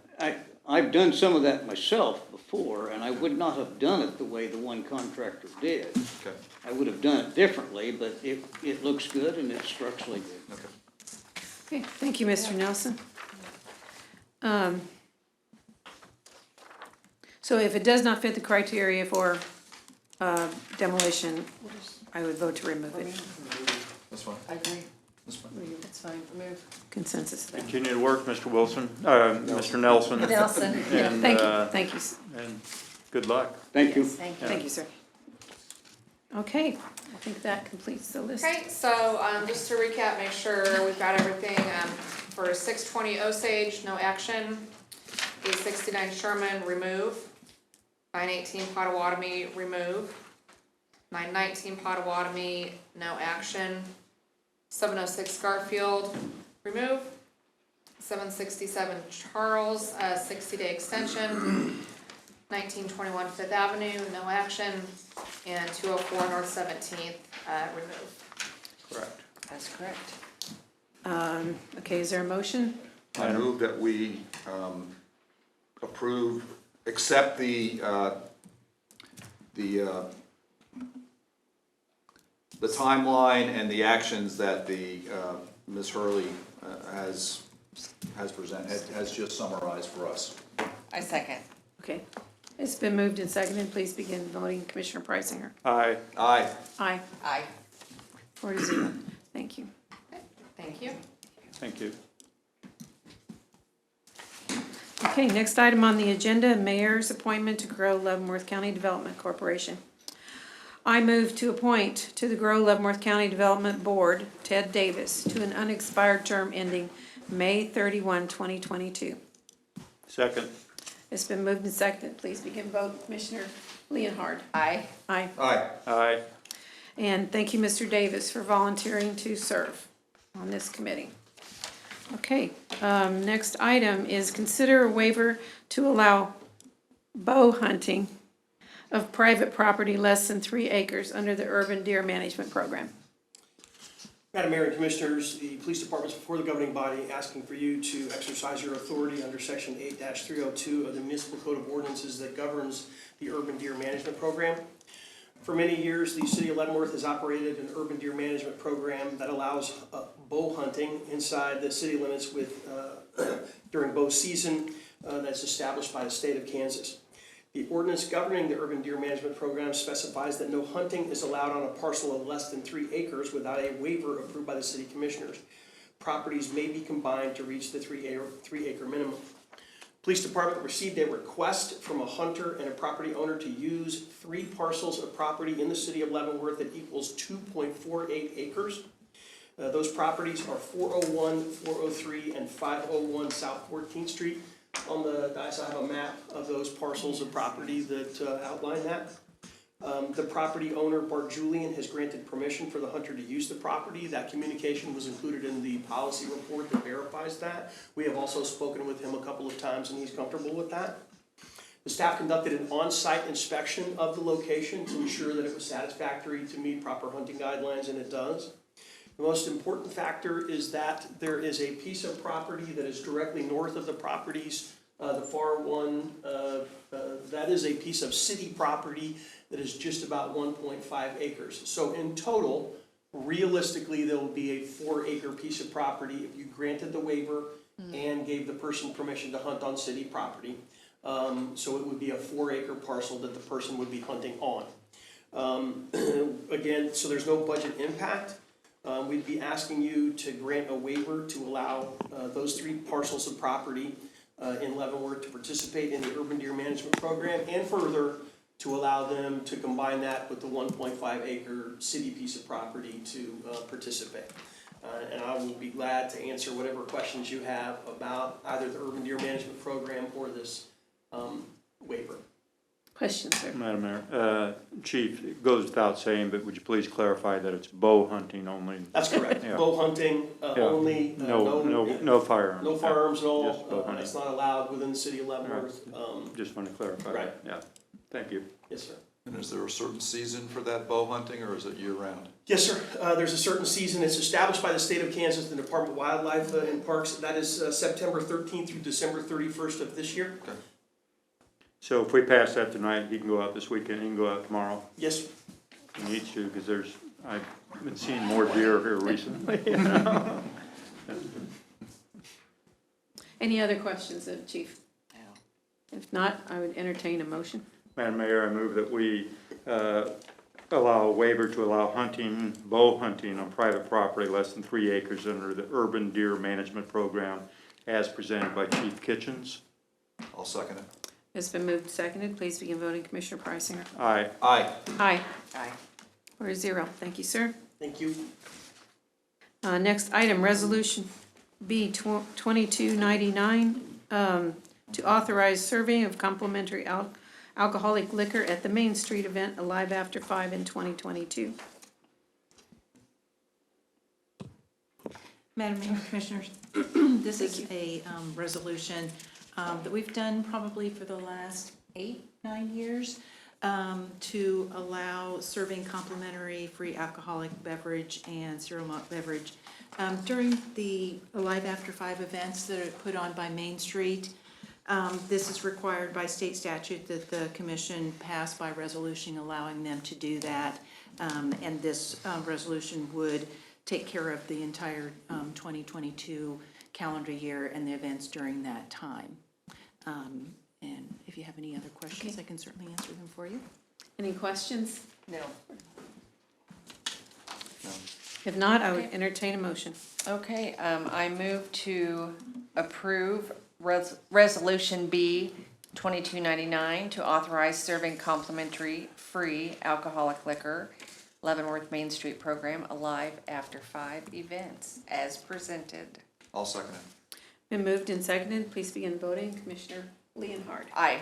I've done some of that myself before, and I would not have done it the way the one contractor did. Okay. I would have done it differently, but it looks good and it's structurally good. Okay. Okay, thank you, Mr. Nelson. So if it does not fit the criteria for demolition, I would vote to remove it. That's fine. I agree. That's fine. It's fine, remove. Consensus there. Continue to work, Mr. Wilson, Mr. Nelson. Nelson. And, Thank you, and good luck. Thank you. Thank you. thank you, sir. Okay, I think that completes the list. Okay, so, just to recap, make sure we've got everything, for 620 Osage, no action. 869 Sherman, remove. 918 Potawatomi, remove. 919 Potawatomi, no action. 706 Garfield, remove. 767 Charles, 60-day extension. 1921 Fifth Avenue, no action. And 204 North 17th, remove. Correct. That's correct. Okay, is there a motion? I move that we accept the timeline and the actions that the Ms. Hurley has just summarized for us. I second. Okay, it's been moved and seconded. Please begin voting. Commissioner Preisinger. Aye. Aye. Aye, Aye. 4-0. Thank you. Thank you. Thank you. Okay, next item on the agenda, mayor's appointment to Grow Leavenworth County Development Corporation. I move to appoint to the Grow Leavenworth County Development Board Ted Davis to an unexpired term ending May 31, 2022. Second. It's been moved and seconded. Please begin vote. Commissioner Leonhard. Aye. Aye. Aye. Aye. And thank you, Mr. Davis, for volunteering to serve on this committee. Okay, next item is consider a waiver to allow bow hunting of private property less than 3 acres under the Urban Deer Management Program. Madam Mayor and Commissioners, the police department's before the governing body asking for you to exercise your authority under section 8-302 of the municipal code of ordinances that governs the Urban Deer Management Program. For many years, the city of Leavenworth has operated an urban deer management program that allows bow hunting inside the city limits during bow season that's established by the state of Kansas. The ordinance governing the urban deer management program specifies that no hunting is allowed on a parcel of less than 3 acres without a waiver approved by the city commissioners. Properties may be combined to reach the 3-acre minimum. Police department received a request from a hunter and a property owner to use 3 parcels of property in the city of Leavenworth that equals 2.48 acres. Those properties are 401, 403, and 501 South 14th Street. On the dice, I have a map of those parcels of property that outline that. The property owner, Bart Julian, has granted permission for the hunter to use the property. That communication was included in the policy report that verifies that. We have also spoken with him a couple of times and he's comfortable with that. The staff conducted an on-site inspection of the location to ensure that it was satisfactory to meet proper hunting guidelines, and it does. The most important factor is that there is a piece of property that is directly north of the properties The far one, that is a piece of city property that is just about 1.5 acres. So in total, realistically, there will be a 4-acre piece of property if you granted the waiver and gave the person permission to hunt on city property. So it would be a 4-acre parcel that the person would be hunting on. Again, so there's no budget impact. We'd be asking you to grant a waiver to allow those 3 parcels of property in Leavenworth to participate in the Urban Deer Management Program, and further to allow them to combine that with the 1.5-acre city piece of property to participate. And I will be glad to answer whatever questions you have about either the Urban Deer Management Program or this waiver. Questions, sir? Madam Mayor, Chief, it goes without saying, but would you please clarify that it's bow hunting only? That's correct. Yeah. Bow hunting only. No firearms. No firearms at all. Just bow hunting. It's not allowed within the city of Leavenworth. Just want to clarify. Right. Yeah, thank you. Yes, sir. And is there a certain season for that bow hunting, or is it year-round? Yes, sir. There's a certain season. It's established by the state of Kansas, the Department of Wildlife and Parks. That is September 13th through December 31st of this year. Okay. So if we pass that tonight, he can go out this weekend, he can go out tomorrow. Yes. He needs to, because I've been seeing more deer here recently, you know? Any other questions of Chief? If not, I would entertain a motion. Madam Mayor, I move that we allow a waiver to allow hunting, bow hunting on private property less than 3 acres under the Urban Deer Management Program as presented by Chief Kitchens. I'll second it. It's been moved and seconded. Please begin voting. Commissioner Preisinger. Aye. Aye. Aye. Aye. 4-0. Thank you, sir. Thank you. Next item, Resolution B 2299, to authorize surveying of complimentary alcoholic liquor at the Main Street event Alive After 5 in 2022. Madam Mayor, Commissioners, this is a resolution that we've done probably for the last 8-9 years to allow serving complimentary free alcoholic beverage and cereal malt beverage during the Alive After 5 events that are put on by Main Street. This is required by state statute that the commission pass by resolution allowing them to do that. And this resolution would take care of the entire 2022 calendar year and the events during that time. And if you have any other questions, I can certainly answer them for you. Any questions? No. If not, I would entertain a motion. Okay, I move to approve Resolution B 2299 to authorize serving complimentary free alcoholic liquor Leavenworth Main Street Program Alive After 5 events as presented. I'll second it. Been moved and seconded. Please begin voting. Commissioner Leonhard. Aye.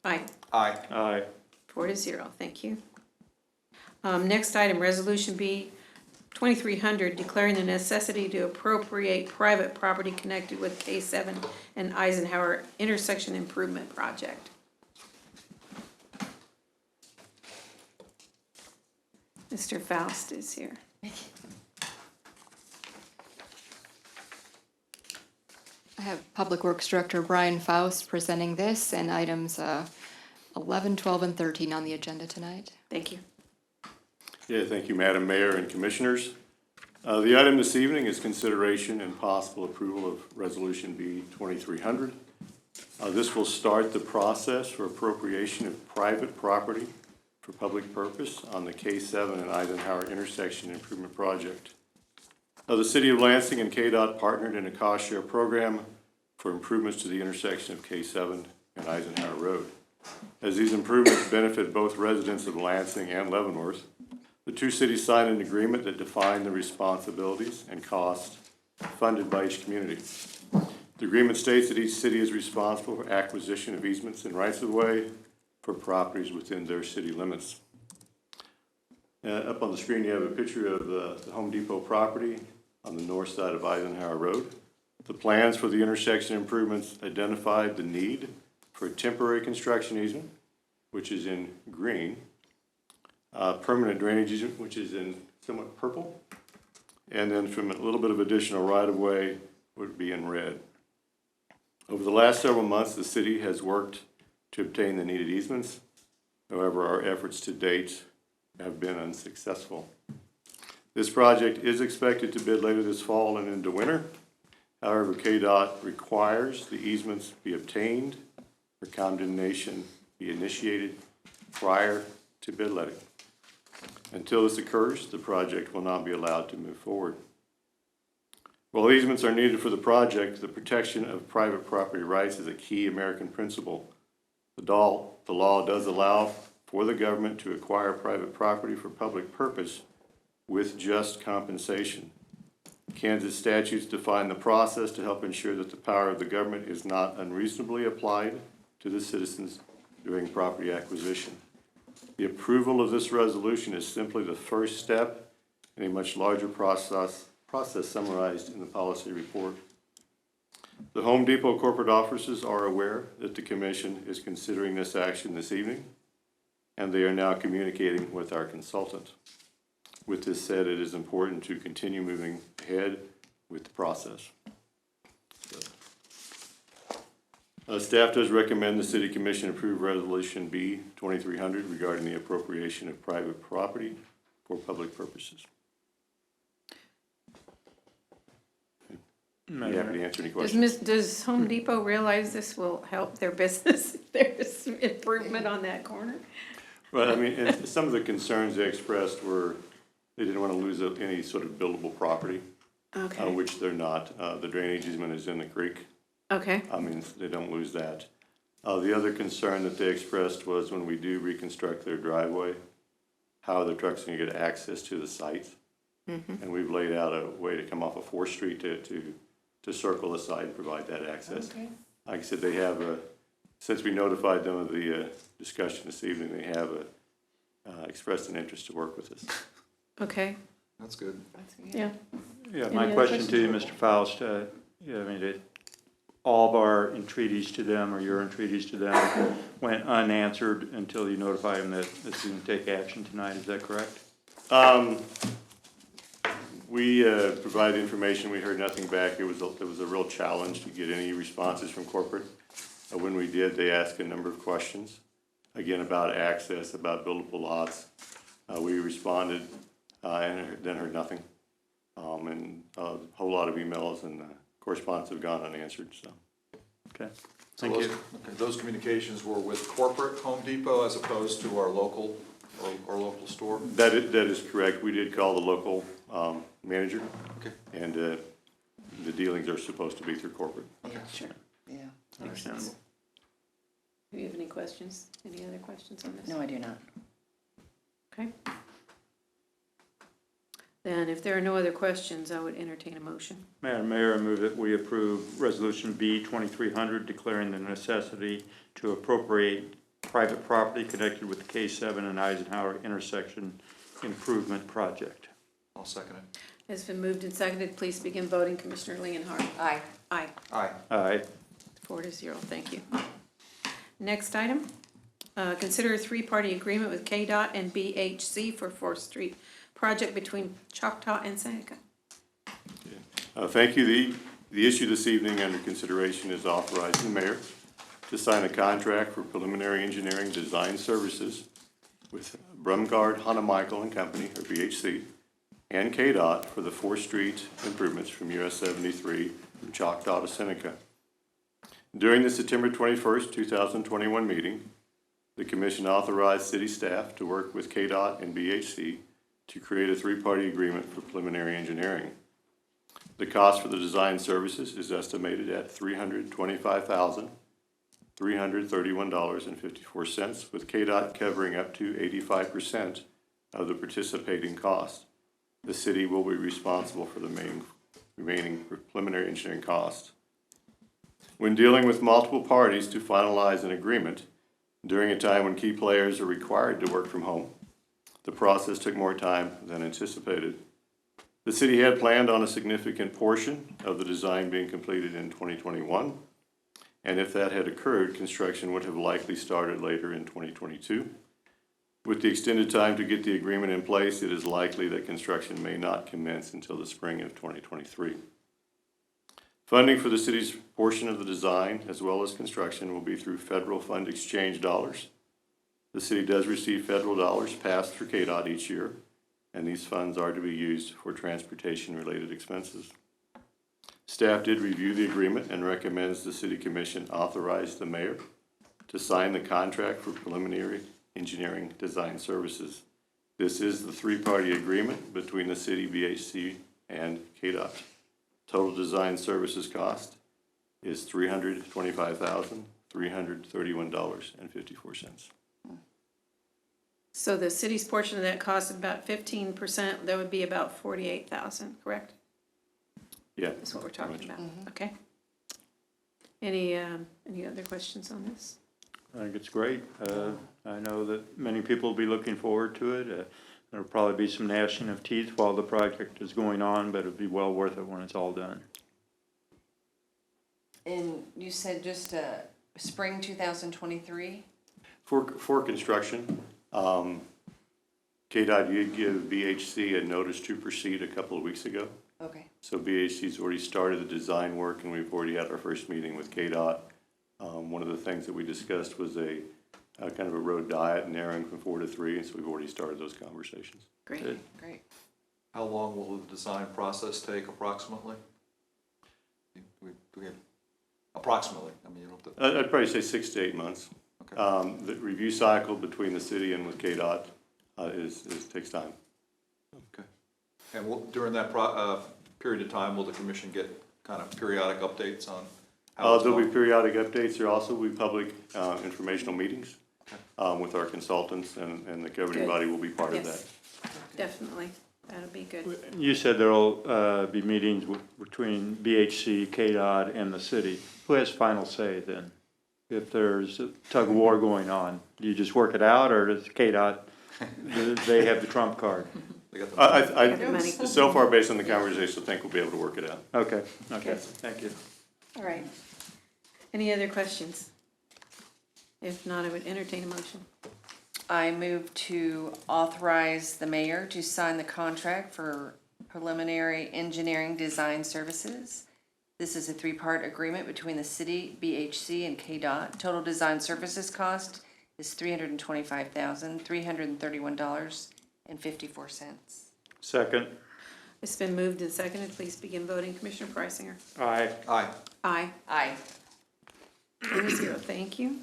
Aye. Aye. Aye. 4-0. Thank you. Next item, Resolution B 2300, declaring the necessity to appropriate private property connected with K7 and Eisenhower intersection improvement project. Mr. Faust is here. I have Public Works Director Brian Faust presenting this and items 11, 12, and 13 on the agenda tonight. Thank you. Yeah, thank you, Madam Mayor and Commissioners. The item this evening is consideration and possible approval of Resolution B 2300. This will start the process for appropriation of private property for public purpose on the K7 and Eisenhower intersection improvement project. The City of Lansing and KDOT partnered in a cost-share program for improvements to the intersection of K7 and Eisenhower Road. As these improvements benefit both residents of Lansing and Leavenworth, the two cities signed an agreement that defined the responsibilities and costs funded by each community. The agreement states that each city is responsible for acquisition of easements and rights-of-way for properties within their city limits. Up on the screen, you have a picture of the Home Depot property on the north side of Eisenhower Road. The plans for the intersection improvements identified the need for a temporary construction easement, which is in green, permanent drainage easement, which is in somewhat purple, and then from a little bit of additional right-of-way would be in red. Over the last several months, the city has worked to obtain the needed easements. However, our efforts to date have been unsuccessful. This project is expected to bid later this fall and into winter. However, KDOT requires the easements be obtained or condemnation be initiated prior to bid letting. Until this occurs, the project will not be allowed to move forward. While easements are needed for the project, the protection of private property rights is a key American principle. The law does allow for the government to acquire private property for public purpose with just compensation. Kansas statutes define the process to help ensure that the power of the government is not unreasonably applied to the citizens during property acquisition. The approval of this resolution is simply the first step in a much larger process summarized in the policy report. The Home Depot corporate officers are aware that the Commission is considering this action this evening, and they are now communicating with our consultant. With this said, it is important to continue moving ahead with the process. Staff does recommend the City Commission approve Resolution B 2300 regarding the appropriation of private property for public purposes. You happy to answer any questions? Does Home Depot realize this will help their business, if there's improvement on that corner? Well, I mean, and some of the concerns they expressed were they didn't want to lose any sort of buildable property, Okay, which they're not. The drainage easement is in the creek. okay, I mean, they don't lose that. The other concern that they expressed was when we do reconstruct their driveway, how are the trucks going to get access to the site? And we've laid out a way to come off of 4th Street to circle the site and provide that access. okay. Like I said, they have since we notified them of the discussion this evening, they have expressed an interest to work with us. Okay, That's good. yeah. Yeah, Any my other question to you, questions? Mr. Faust, yeah, I mean, all of our entreaties to them, or your entreaties to them, went unanswered until you notified them that this is going to take action tonight, is that correct? We provided information, we heard nothing back. It was a real challenge to get any responses from corporate. When we did, they asked a number of questions, again, about access, about buildable lots. We responded and then heard nothing. And a whole lot of emails and correspondence have gone unanswered, so. Okay, So thank you. those communications were with corporate Home Depot as opposed to our local or local store? That is correct. We did call the local manager. Okay. And the dealings are supposed to be through corporate. Yeah, sure, yeah. Understandable. Do you have any questions? Any other questions on this? No, I do not. Okay. Then if there are no other questions, I would entertain a motion. Madam Mayor, I move that we approve Resolution B 2300, declaring the necessity to appropriate private property connected with the K7 and Eisenhower intersection improvement project. I'll second it. It's been moved and seconded. Please begin voting. Commissioner Leonhardt. Aye. Aye. Aye. Aye. 4-0. Thank you. Next item, consider a 3-party agreement with KDOT and BHC for 4th Street project between Choctaw and Seneca. Thank you. The issue this evening under consideration is authorizing the mayor to sign a contract for preliminary engineering design services with Brumgard, Hanamichael and Company, or BHC, and KDOT for the 4th Street improvements from US 73 from Choctaw to Seneca. During the September 21st, 2021 meeting, the commission authorized city staff to work with KDOT and BHC to create a 3-party agreement for preliminary engineering. The cost for the design services is estimated at $325,331.54, with KDOT covering up to 85% of the participating cost. The city will be responsible for the remaining preliminary engineering costs. When dealing with multiple parties to finalize an agreement, during a time when key players are required to work from home, the process took more time than anticipated. The city had planned on a significant portion of the design being completed in 2021, and if that had occurred, construction would have likely started later in 2022. With the extended time to get the agreement in place, it is likely that construction may not commence until the spring of 2023. Funding for the city's portion of the design as well as construction will be through federal fund exchange dollars. The city does receive federal dollars passed through KDOT each year, and these funds are to be used for transportation-related expenses. Staff did review the agreement and recommends the City Commission authorize the mayor to sign the contract for preliminary engineering design services. This is the three-party agreement between the city, BHC, and KDOT. Total design services cost is $325,331.54. So the city's portion of that cost is about 15%, that would be about 48,000, correct? Yeah. That's what we're talking pretty about, much. okay? Any other questions on this? I think it's great. I know that many people will be looking forward to it. There'll probably be some gnashing of teeth while the project is going on, but it'll be well worth it when it's all done. And you said just spring 2023? For construction, KDOT did give BHC a notice to proceed a couple of weeks ago. Okay. So BHC's already started the design work, and we've already had our first meeting with KDOT. One of the things that we discussed was a kind of a road diet, narrowing from 4 to 3, and so we've already started those conversations. Great, Good. great. How long will the design process take approximately? Approximately, I mean, you don't have to. I'd probably say 6 to 8 months. Okay. The review cycle between the city and with KDOT takes time. Okay. And during that period of time, will the commission get kind of periodic updates on how it's There'll be going? periodic updates. There also will be public informational meetings with our consultants, and the governing Good. body will be part of Yes. that. Definitely, that'll be good. You said there'll be meetings between BHC, KDOT, and the city. Who has final say then? If there's a tug of war going on, do you just work it out, or does KDOT, do they have the trump card? They got the Got the money. So far, based on the conversation, I think we'll be able to work it out. Okay, Okay. thank you. All right. Any other questions? If not, I would entertain a motion. I move to authorize the mayor to sign the contract for preliminary engineering design services. This is a three-part agreement between the city, BHC, and KDOT. Total design services cost is $325,331.54. Second. It's been moved and seconded. Please begin voting. Commissioner Preisinger? Aye. Aye. Aye. Aye. 4-0, thank you.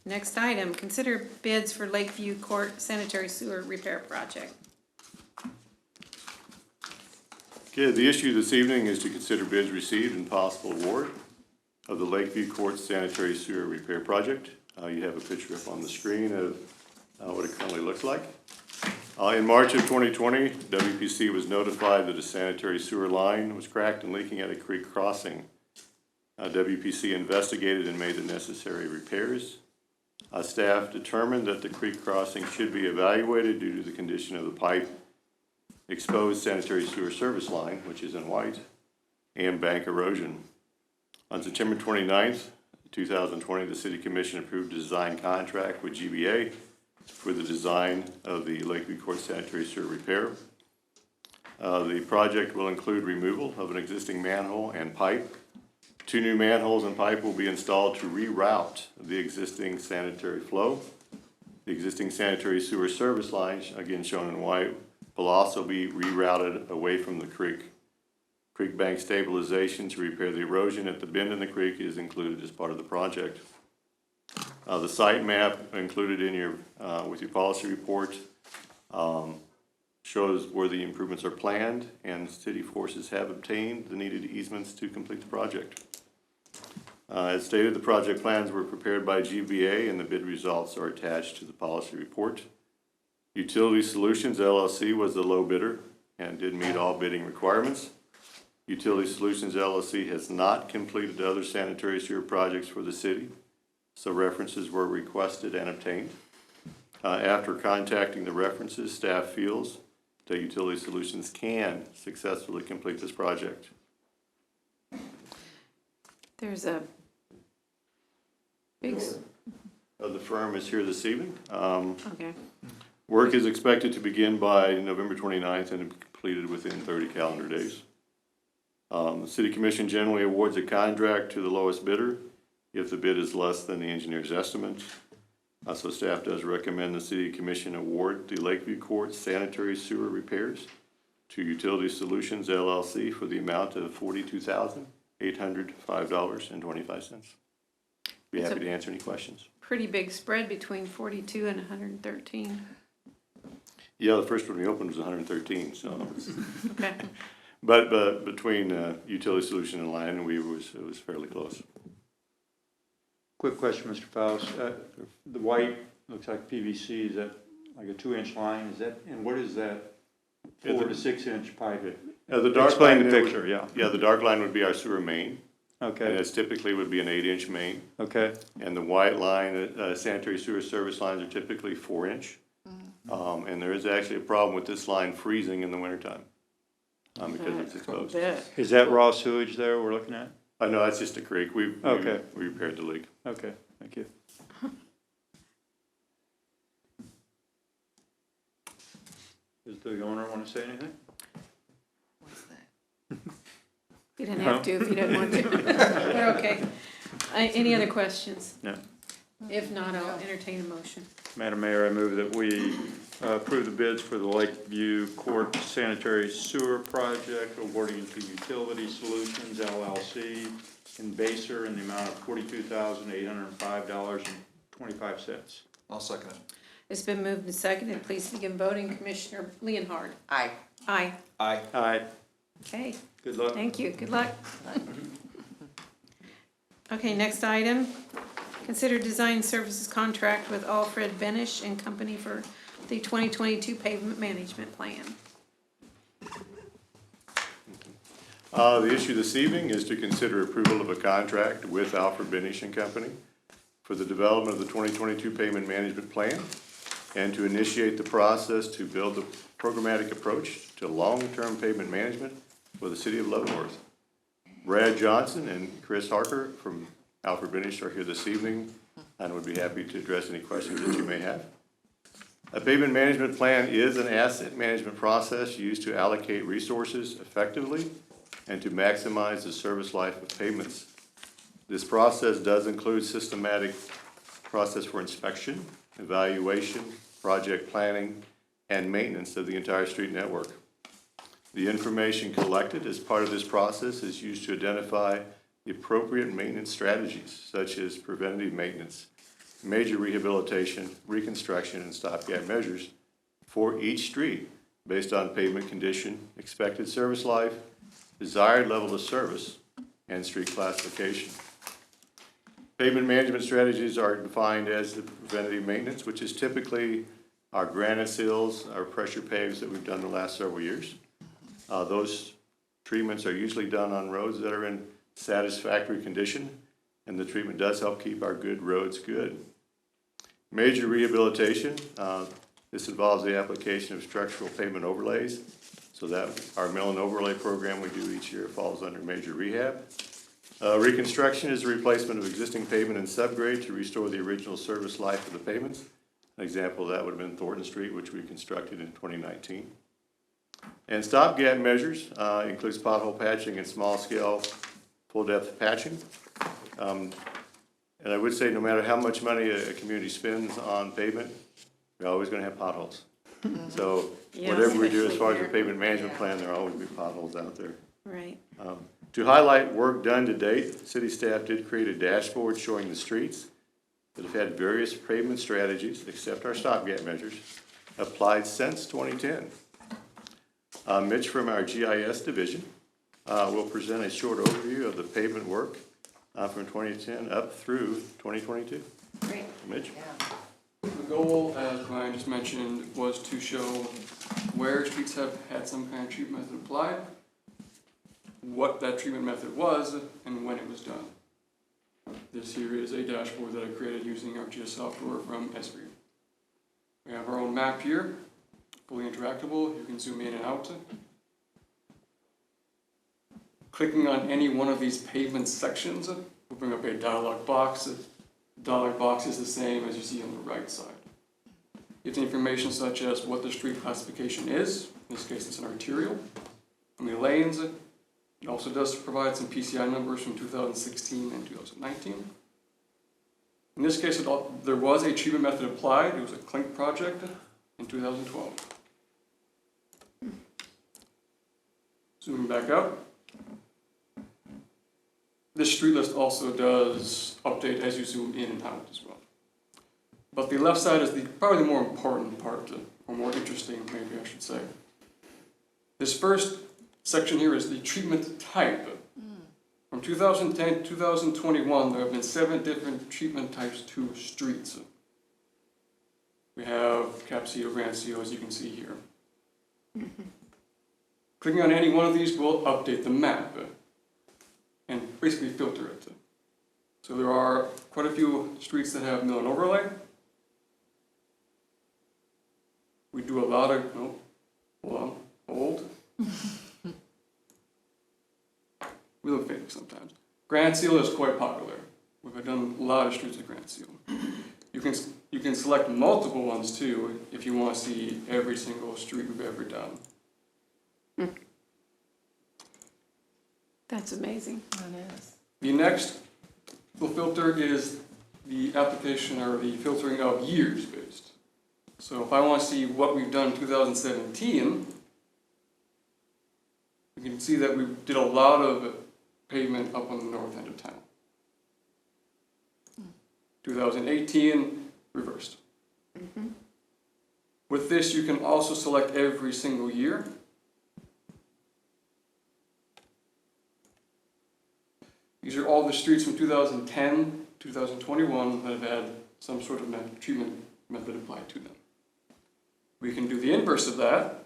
Next item, consider bids for Lakeview Court sanitary sewer repair project. Okay, the issue this evening is to consider bids received and possible award of the Lakeview Court sanitary sewer repair project. You have a picture up on the screen of what it currently looks like. In March of 2020, WPC was notified that a sanitary sewer line was cracked and leaking at a creek crossing. WPC investigated and made the necessary repairs. Staff determined that the creek crossing should be evaluated due to the condition of the pipe, exposed sanitary sewer service line, which is in white, and bank erosion. On September 29th, 2020, the City Commission approved a design contract with GBA for the design of the Lakeview Court sanitary sewer repair. The project will include removal of an existing manhole and pipe. 2 new manholes and pipe will be installed to reroute the existing sanitary flow. The existing sanitary sewer service line, again shown in white, will also be rerouted away from the creek. Creek bank stabilization to repair the erosion at the bend in the creek is included as part of the project. The site map included in your with your policy report shows where the improvements are planned, and city forces have obtained the needed easements to complete the project. As stated, the project plans were prepared by GBA and the bid results are attached to the policy report. Utility Solutions LLC was the low bidder and did meet all bidding requirements. Utility Solutions LLC has not completed other sanitary sewer projects for the city, so references were requested and obtained. After contacting the references, staff feels that Utility Solutions can successfully complete this project. There's a big, The firm is here this evening. okay. Work is expected to begin by November 29th and be completed within 30 calendar days. The city commission generally awards a contract to the lowest bidder if the bid is less than the engineer's estimate. So staff does recommend the city commission award the Lakeview Court sanitary sewer repairs to Utility Solutions LLC for the amount of $42,805.25. Be happy to answer any questions. Pretty big spread between 42 and 113. Yeah, the first one we opened was 113, so. Okay. But between Utility Solution and Lion and Weaver it was fairly close. Quick question, Mr. Faust. The white looks like PVC, is that like a 2-inch line? Is that, and what is that 4 to 6 inch pipe? The dark Explain line the picture, yeah. Yeah, the dark line would be our sewer main. Okay. And it's typically would be an 8-inch main. Okay. And the white line, sanitary sewer service lines are typically 4-inch. And there is actually a problem with this line freezing in the wintertime because it's exposed. Is that raw sewage there we're looking at? No, that's just a creek. We repaired the leak. Okay, thank you. Does the owner want to say anything? What's that? You didn't have to if you didn't want to. We're okay. Any other questions? No. If not, I'll entertain a motion. Madam Mayor, I move that we approve the bids for the Lakeview Court sanitary sewer project awarding to Utility Solutions LLC in Baser in the amount of $42,805.25. I'll second it. It's been moved and seconded. Please begin voting. Commissioner Leonhard. Aye. Aye. Aye. Aye. Okay. Good luck. Thank you. Good luck. Okay, next item. Consider design services contract with Alfred Benish and Company for the 2022 pavement management plan. The issue this evening is to consider approval of a contract with Alfred Benish and Company for the development of the 2022 payment management plan and to initiate the process to build the programmatic approach to long-term pavement management for the city of Leavenworth. Brad Johnson and Chris Harker from Alfred Benish are here this evening and would be happy to address any questions that you may have. A pavement management plan is an asset management process used to allocate resources effectively and to maximize the service life of pavements. This process does include systematic process for inspection, evaluation, project planning, and maintenance of the entire street network. The information collected as part of this process is used to identify the appropriate maintenance strategies, such as preventative maintenance, major rehabilitation, reconstruction, and stopgap measures for each street based on pavement condition, expected service life, desired level of service, and street classification. Pavement management strategies are defined as the preventative maintenance, which is typically our granite seals, our pressure paves that we've done the last several years. Those treatments are usually done on roads that are in satisfactory condition, and the treatment does help keep our good roads good. Major rehabilitation, this involves the application of structural pavement overlays, so that our mill and overlay program we do each year falls under major rehab. Reconstruction is the replacement of existing pavement and subgrade to restore the original service life of the pavements. An example of that would have been Thornton Street, which we constructed in 2019. And stopgap measures includes pothole patching and small-scale, full-depth patching. And I would say no matter how much money a community spends on pavement, we're always going to have potholes. So whatever we do as far as the pavement management plan, there will always be potholes out there. Right. To highlight work done to date, city staff did create a dashboard showing the streets that have had various pavement strategies, except our stopgap measures, applied since 2010. Mitch from our GIS division will present a short overview of the pavement work from 2010 up through 2022. Great. Mitch? The goal, as Brian just mentioned, was to show where streets have had some kind of treatment method applied, what that treatment method was, and when it was done. This here is a dashboard that I created using our GIS software from Esri. We have our own map here, fully interactable. You can zoom in and out. Clicking on any one of these pavement sections will bring up a dialog box. The dialog box is the same as you see on the right side. It's information such as what the street classification is, in this case it's an arterial, how many lanes, It also does provide some PCI numbers from 2016 and 2019. In this case, there was a treatment method applied. It was a clink project in 2012. Zooming back up. This street list also does update as you zoom in and out as well. But the left side is probably the more important part, or more interesting, maybe I should say. This first section here is the treatment type. From 2010 to 2021, there have been 7 different treatment types to streets. We have cap seal, grant seal, as you can see here. Clicking on any one of these will update the map and basically filter it. So there are quite a few streets that have mill and overlay. We do a lot of, hold. We look fake sometimes. Granite seal is quite popular. We've done a lot of streets with granite seal. You can select multiple ones too if you want to see every single street we've ever done. That's amazing. It is. The next filter is the application or the filtering of years based. So if I want to see what we've done in 2017, you can see that we did a lot of pavement up on the north end of town. 2018, reversed. With this, you can also select every single year. These are all the streets from 2010 to 2021 that have had some sort of treatment method applied to them. We can do the inverse of that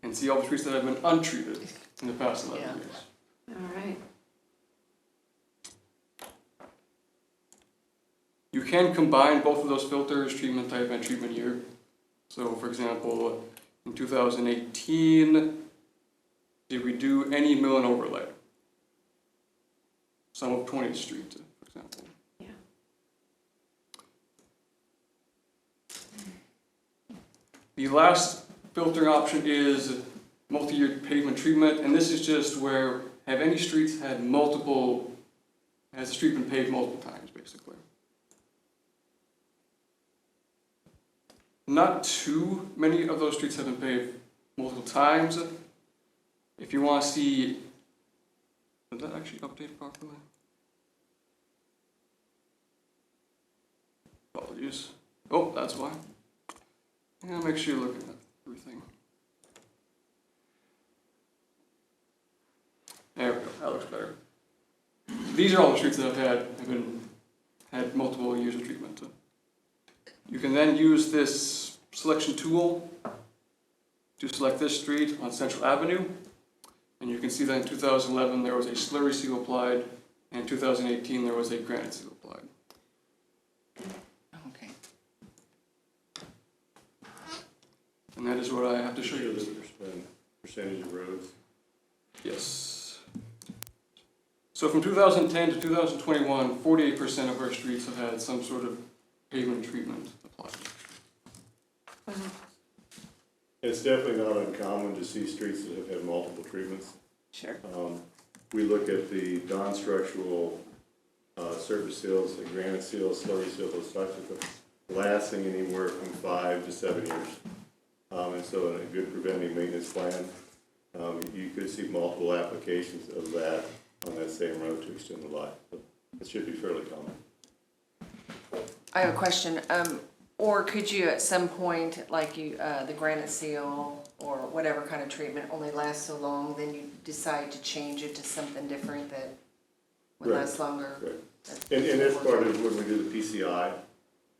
and see all the streets that have been untreated in the past 11 years. All right. You can combine both of those filters, treatment type and treatment year. So for example, in 2018, did we do any mill and overlay? Some of 20th Street, for example. Yeah. The last filtering option is multi-year pavement treatment, and this is just where have any streets had has the street been paved multiple times, basically. Not too many of those streets have been paved multiple times. If you want to see, did that actually update properly? Apologies. Oh, that's why. I'm gonna make sure you're looking at everything. There we go, that looks better. These are all the streets that have had multiple years of treatment. You can then use this selection tool to select this street on Central Avenue. And you can see that in 2011 there was a slurry seal applied, and in 2018 there was a granite seal applied. Okay. And that is what I have to show you. Percentage of roads? Yes. So from 2010 to 2021, 48% of our streets have had some sort of pavement treatment applied. It's definitely not uncommon to see streets that have had multiple treatments. Sure. We look at the non-structural surface seals, the granite seals, slurry seals, those types of things, lasting anywhere from 5 to 7 years. And so in a good preventive maintenance plan, you could see multiple applications of that on that same road to extend the life. But it should be fairly common. I have a question. Or could you at some point, like the granite seal or whatever kind of treatment only lasts so long, then you decide to change it to something different that would last longer? Right. And that's part of when we do the PCI,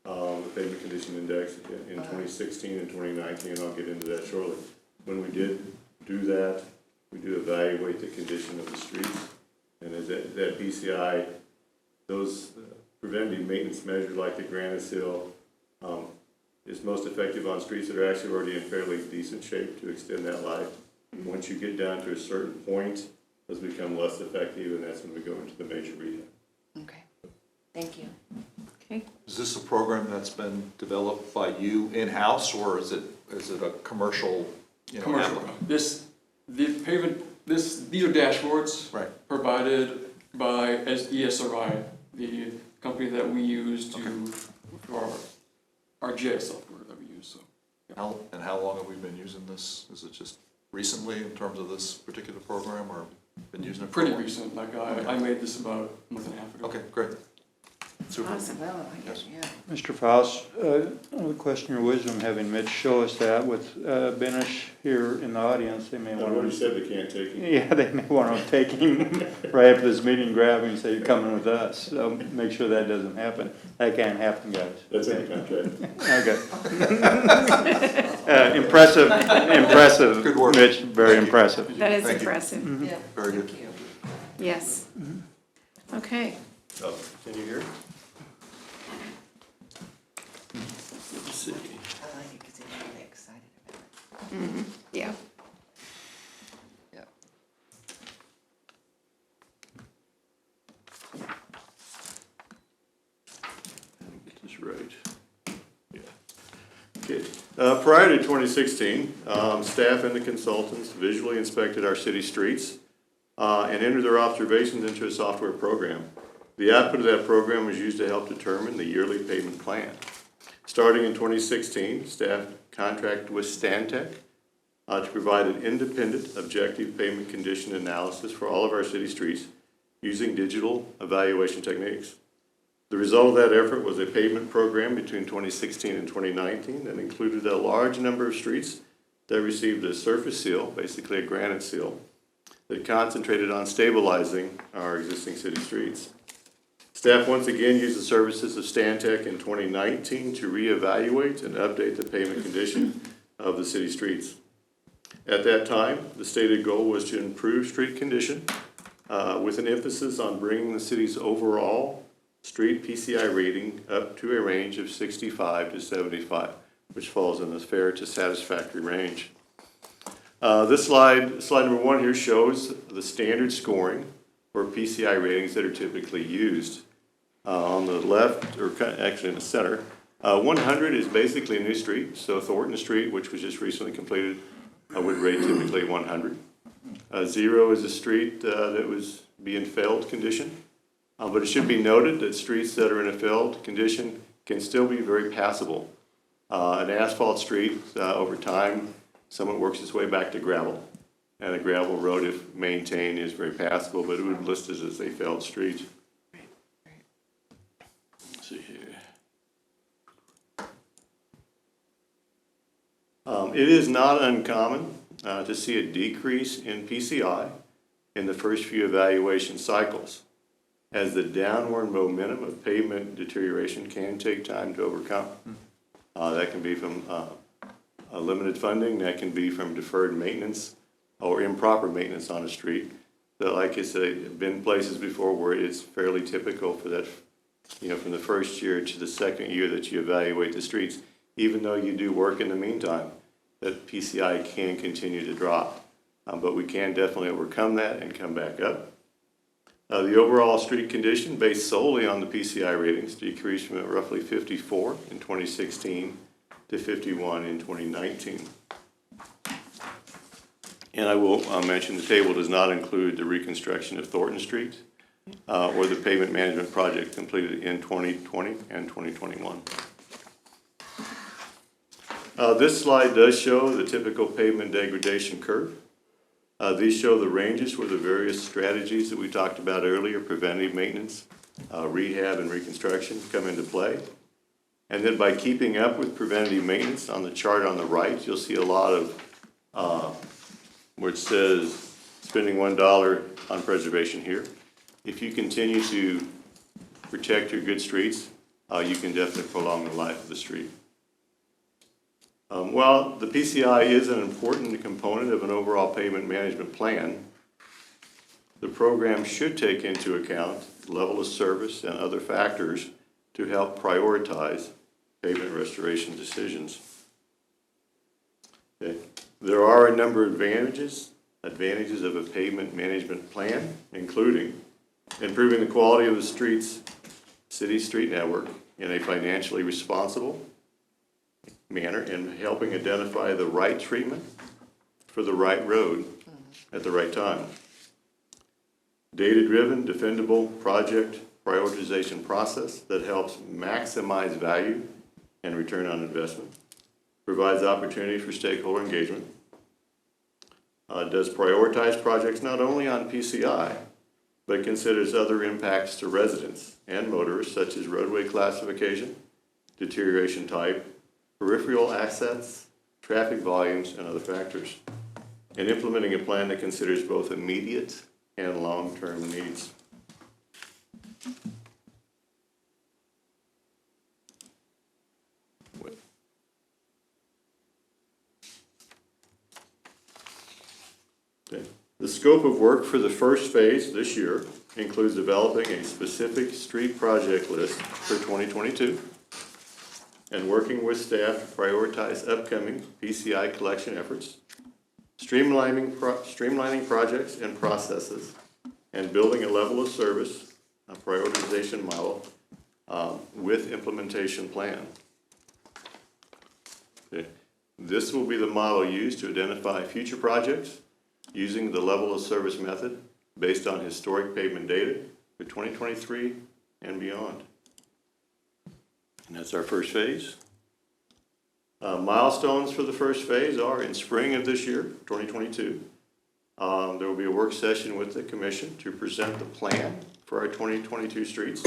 the Pavement Condition Index in 2016 and 2019, and I'll get into that shortly. When we did do that, we do evaluate the condition of the streets, and as that PCI, those preventive maintenance measures like the granite seal, is most effective on streets that are actually already in fairly decent shape to extend that life. Once you get down to a certain point, those become less effective, and that's when we go into the major rehab. Okay, thank you. Okay. Is this a program that's been developed by you in-house, or is it a commercial you know, Commercial. The pavement, these are dashboards. Right. Provided by ESRI, the company that we use for our GIS software that we use, so. How long have we been using this? Is it just recently in terms of this particular program, or been using it for a Pretty while? recent, like I made this about a month and a half ago. Okay, great. Super. Awesome. Mr. Faust, I question your wisdom having Mitch show us that with Benish here in the audience. They may I've want already to. said they can't take it. Yeah, they may want to take him right after this meeting, grab him and say, you're coming with us. So make sure that doesn't happen. That can't happen, guys. That's in the contract. Okay. Impressive, Good work. Mitch, very impressive. That is Thank you. impressive. Yeah. Very good. Thank you. Yes. Okay. Oh, can you hear? Let's see. I like it because they're really excited about it. Yeah. Yeah. Get this right. Yeah. Okay. Prior to 2016, staff and the consultants visually inspected our city streets and entered their observations into a software program. The output of that program was used to help determine the yearly payment plan. Starting in 2016, staff contracted with Stantec to provide an independent, objective payment condition analysis for all of our city streets using digital evaluation techniques. The result of that effort was a pavement program between 2016 and 2019 that included a large number of streets that received a surface seal, basically a granite seal, that concentrated on stabilizing our existing city streets. Staff once again used the services of Stantec in 2019 to reevaluate and update the pavement condition of the city streets. At that time, the stated goal was to improve street condition with an emphasis on bringing the city's overall street PCI rating up to a range of 65 to 75, which falls in the fair to satisfactory range. This slide number 1 here, shows the standard scoring for PCI ratings that are typically used. On the left, or actually in the center, 100 is basically a new street. So Thornton Street, which was just recently completed, would rate typically 100. 0 is a street that was be in failed condition. But it should be noted that streets that are in a failed condition can still be very passable. An asphalt street, over time, somewhat works its way back to gravel. And a gravel road, if maintained, is very passable, but it would be listed as a failed street. Let's see here. It is not uncommon to see a decrease in PCI in the first few evaluation cycles, as the downward momentum of pavement deterioration can take time to overcome. That can be from limited funding, that can be from deferred maintenance or improper maintenance on a street. So like I said, I've been places before where it's fairly typical for that, from the first year to the second year that you evaluate the streets, even though you do work in the meantime, that PCI can continue to drop. But we can definitely overcome that and come back up. The overall street condition, based solely on the PCI ratings, decreased from roughly 54 in 2016 to 51 in 2019. And I will mention the table does not include the reconstruction of Thornton Street or the pavement management project completed in 2020 and 2021. This slide does show the typical pavement degradation curve. These show the ranges where the various strategies that we talked about earlier, preventive maintenance, rehab, and reconstruction, come into play. And then by keeping up with preventative maintenance, on the chart on the right, you'll see a lot of where it says spending $1 on preservation here. If you continue to protect your good streets, you can definitely prolong the life of the street. While the PCI is an important component of an overall pavement management plan, the program should take into account level of service and other factors to help prioritize pavement restoration decisions. Okay. There are a number of advantages of a pavement management plan, including improving the quality of the city street network in a financially responsible manner and helping identify the right treatment for the right road at the right time. Data-driven, defendable project prioritization process that helps maximize value and return on investment. Provides opportunity for stakeholder engagement. Does prioritize projects not only on PCI, but considers other impacts to residents and motorists such as roadway classification, deterioration type, peripheral access, traffic volumes, and other factors. And implementing a plan that considers both immediate and long-term needs. Okay. The scope of work for the first phase this year includes developing a specific street project list for 2022 and working with staff to prioritize upcoming PCI collection efforts, streamlining projects and processes, and building a level of service, a prioritization model with implementation plan. Okay. This will be the model used to identify future projects using the level of service method based on historic pavement data for 2023 and beyond. And that's our first phase. Milestones for the first phase are in spring of this year, 2022. There will be a work session with the commission to present the plan for our 2022 streets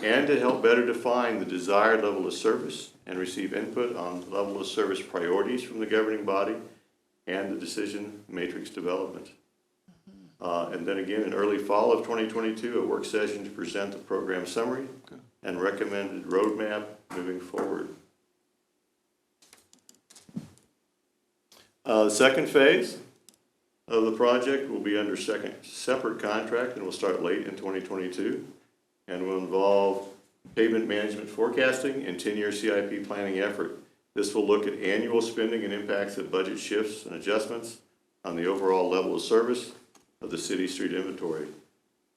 and to help better define the desired level of service and receive input on level of service priorities from the governing body and the decision matrix development. And then again, in early fall of 2022, a work session to present the program summary and recommended roadmap moving forward. The second phase of the project will be under separate contract and will start late in 2022 and will involve pavement management forecasting and 10-year CIP planning effort. This will look at annual spending and impacts of budget shifts and adjustments on the overall level of service of the city street inventory.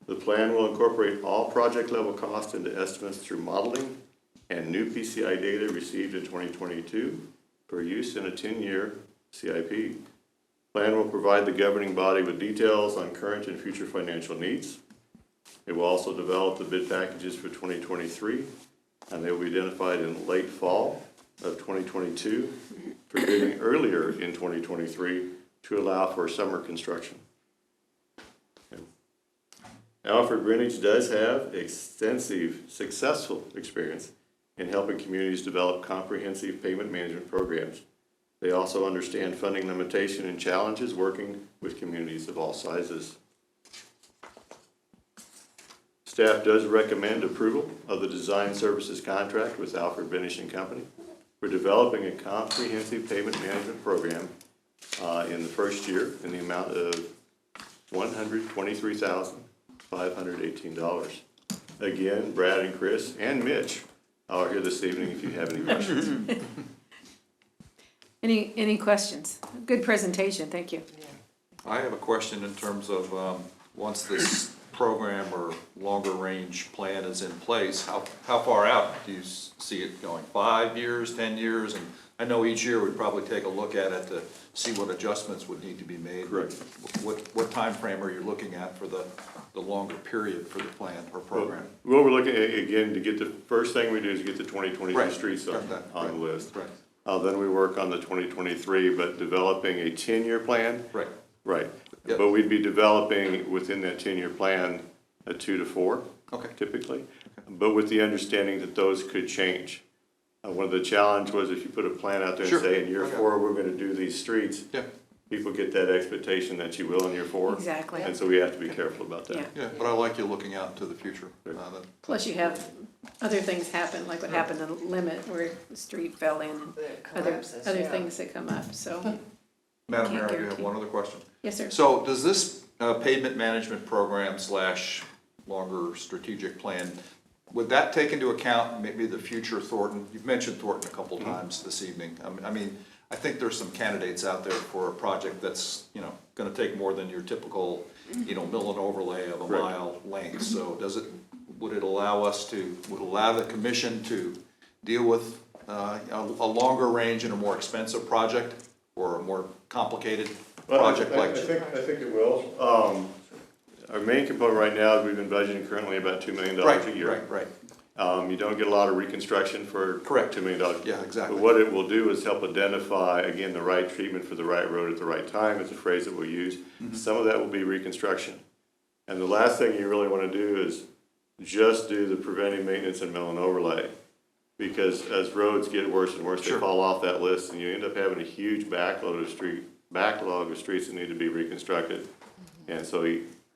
The plan will incorporate all project level costs into estimates through modeling and new PCI data received in 2022 for use in a 10-year CIP. Plan will provide the governing body with details on current and future financial needs. It will also develop the bid packages for 2023, and they will be identified in late fall of 2022 for bidding earlier in 2023 to allow for summer construction. Okay. Alfred Greenwich does have extensive, successful experience in helping communities develop comprehensive payment management programs. They also understand funding limitation and challenges working with communities of all sizes. Staff does recommend approval of the design services contract with Alfred Greenwich and Company for developing a comprehensive payment management program in the first year in the amount of $123,518. Again, Brad and Chris and Mitch are here this evening if you have any questions. Any questions? Good presentation, thank you. I have a question in terms of, once this program or longer range plan is in place, how far out do you see it going? 5 years, 10 years? And I know each year we'd probably take a look at it to see what adjustments would need to be made. Correct. What time frame are you looking at for the longer period for the plan or program? Well, we're looking at, again, to get the first thing we do is get the 2022 streets on the list. Right. Then we work on the 2023, but developing a 10-year plan. Right. Right. Yep. But we'd be developing within that 10-year plan a 2 to 4, typically, but with the understanding that those could change. One of the challenge was if you put a plan out there and say in year 4 we're going to do these streets, people get that expectation that you will in year 4. Exactly. And so we have to be careful about that. Yeah, but I like you looking out to the future. Plus you have other things happen, like what happened in Limit where the street fell in and other things that come up, so. Madam Mayor, I do have guarantee. one other question. Yes, sir. So does this pavement management program / longer strategic plan, would that take into account maybe the future Thornton? You've mentioned Thornton a couple times this evening. I mean, I think there's some candidates out there for a project that's, gonna take more than your typical, mill and overlay of a mile length. So would it allow the commission to deal with a longer range and a more expensive project? or a more complicated Well, project like? I think it will. Our main component right now is we've been budgeting currently about $2 million a year. Right. You don't get a lot of reconstruction for Correct. $2 million. Yeah, exactly. But what it will do is help identify, again, the right treatment for the right road at the right time is a phrase that we'll use. Some of that will be reconstruction. And the last thing you really want to do is just do the preventive maintenance and mill and overlay. Because as roads get worse and worse, they fall off that list, and you end up having a huge backlog of streets that need to be reconstructed. And so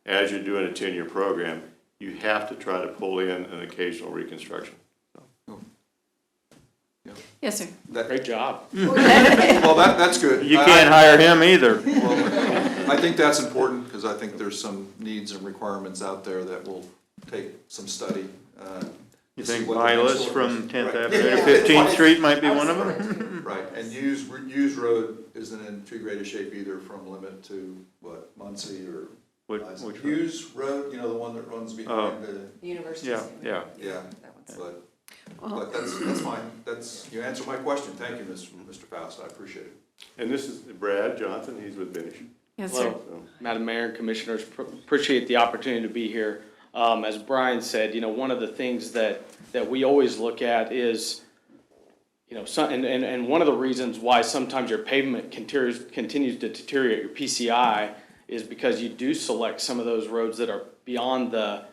as you're doing a 10-year program, you have to try to pull in an occasional reconstruction. Yes, sir. Great job. Well, that's good. You can't hire him either. Well, I think that's important, because I think there's some needs and requirements out there that will take some study. You to see think what the next Milas from ordinance- 10th Right. Avenue to 15th Street might be one of them? Right, and Hughes Road isn't in too great a shape either, from Limit to, Muncie or? Which road? Hughes Road, the one that runs behind the, University. Yeah. but that's fine. You answered my question. Thank you, Mr. Faust, I appreciate it. And this is Brad Johnson, he's with Benish. Yes, sir. Hello, Madam Mayor and Commissioners, appreciate the opportunity to be here. As Brian said, one of the things that we always look at is, and one of the reasons why sometimes your pavement continues to deteriorate, your PCI, is because you do select some of those roads that are beyond the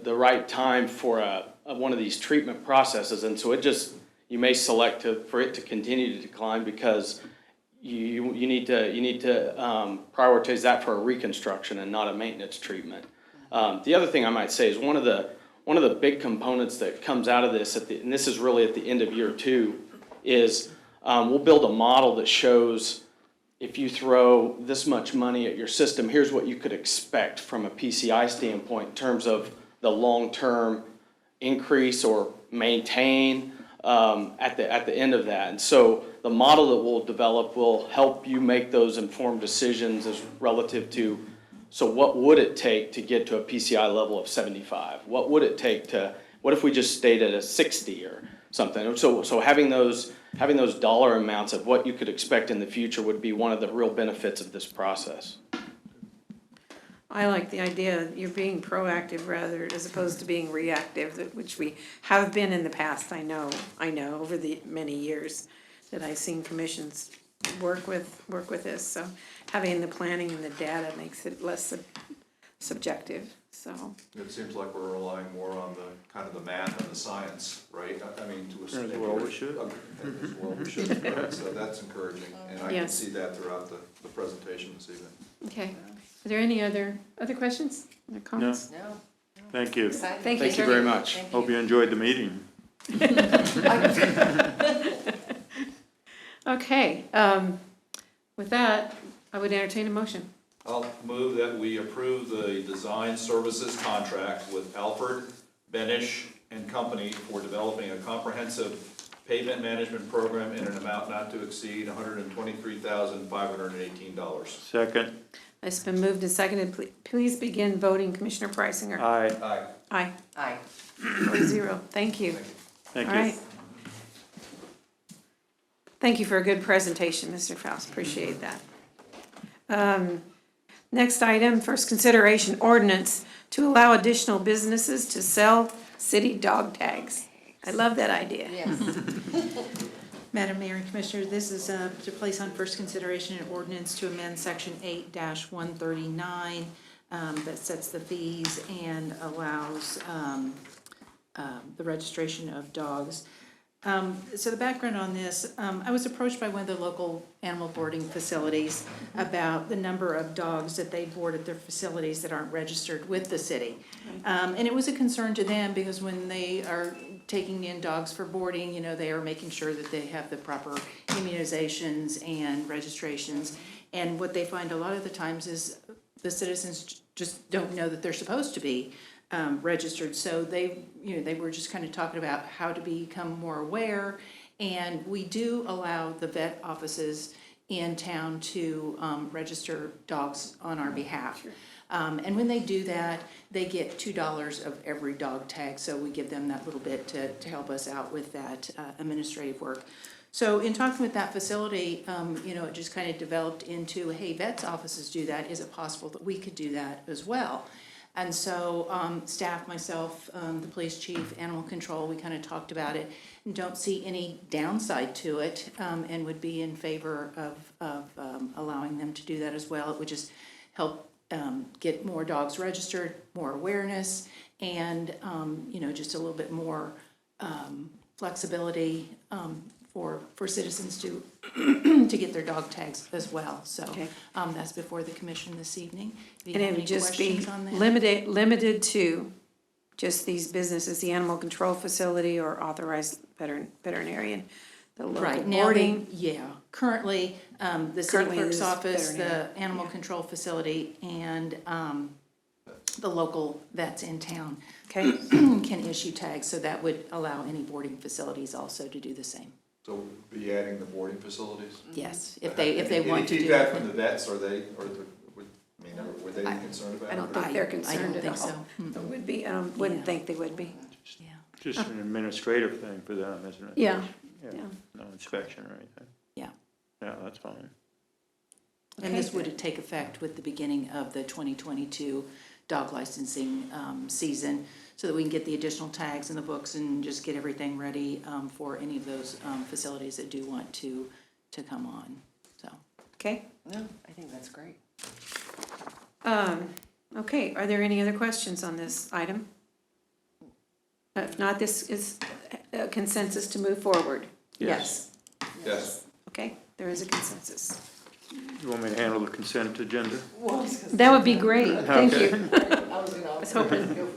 right time for one of these treatment processes, and so you may select for it to continue to decline because you need to prioritize that for a reconstruction and not a maintenance treatment. The other thing I might say is one of the big components that comes out of this, and this is really at the end of year 2, is we'll build a model that shows if you throw this much money at your system, here's what you could expect from a PCI standpoint in terms of the long-term increase or maintain at the end of that. And so the model that we'll develop will help you make those informed decisions as relative to, so what would it take to get to a PCI level of 75? What would it take what if we just stayed at a 60 or something? So having those dollar amounts of what you could expect in the future would be one of the real benefits of this process. I like the idea you're being proactive rather as opposed to being reactive, which we have been in the past. I know over the many years that I've seen commissions work with this. So having the planning and the data makes it less subjective. So It seems like we're relying more on the kind of the math and the science, right? I mean, to a certain As well we should. As well we should, right? So that's encouraging, and I can Yes. see that throughout the presentation this evening. okay. Are there any other questions or comments? No. Thank you. Excited. Thank you, Thank you sir. very much. Hope you enjoyed the meeting. Okay, with that, I would entertain a motion. I'll move that we approve the design services contract with Alfred, Benish and Company for developing a comprehensive pavement management program in an amount not to exceed $123,518. Second. It's been moved and seconded. Please begin voting, Commissioner Preisinger. Aye. Aye. Aye. Aye. 4-0. Thank you. Thank All you. right. Thank you for a good presentation, Mr. Faust. Appreciate that. Next item, first consideration ordinance to allow additional businesses to sell city dog tags. I love that idea. Yes. Madam Mayor and Commissioners, this is to place on first consideration an ordinance to amend section 8-139 that sets the fees and allows the registration of dogs. So the background on this, I was approached by one of the local animal boarding facilities about the number of dogs that they board at their facilities that aren't registered with the city. And it was a concern to them because when they are taking in dogs for boarding, they are making sure that they have the proper immunizations and registrations. And what they find a lot of the times is the citizens just don't know that they're supposed to be registered. So they were just kind of talking about how to become more aware. And we do allow the vet offices in town to register dogs on our behalf. And when they do that, they get $2 of every dog tag. So we give them that little bit to help us out with that administrative work. So in talking with that facility, it just kind of developed into, hey, vets' offices do that. Is it possible that we could do that as well? And so staff, myself, the police chief, animal control, we kind of talked about it and don't see any downside to it, and would be in favor of allowing them to do that as well. It would just help get more dogs registered, more awareness, and just a little bit more flexibility for citizens to to get their dog tags as well. So that's before the commission this evening. Do you And have it would any just be questions on that? limited to just these businesses, the animal control facility or authorized veterinarian, the local Right, now boarding. currently, the city Currently clerk's is office, the veterinarian, animal control facility, and the local vets in town can issue tags, so that would allow any boarding facilities also to do the same. So we'll be adding the boarding facilities? Yes, if they want to Any do. feedback from the vets, were they concerned about it? I don't think they're I concerned don't at think all. so. It would be, wouldn't think they would be. Just an administrative thing for them, isn't it? Yeah. No inspection or anything. Yeah. Yeah, that's fine. And this would take effect with the beginning of the 2022 dog licensing season, so that we can get the additional tags in the books and just get everything ready for any of those facilities that do want to come on, so. Okay. No, I think that's great. Okay, are there any other questions on this item? If not, this is a consensus to move forward. Yes. Yes. Okay, there is a consensus. You want me to handle the consent agenda? That would be great, thank Okay. you. I was hoping.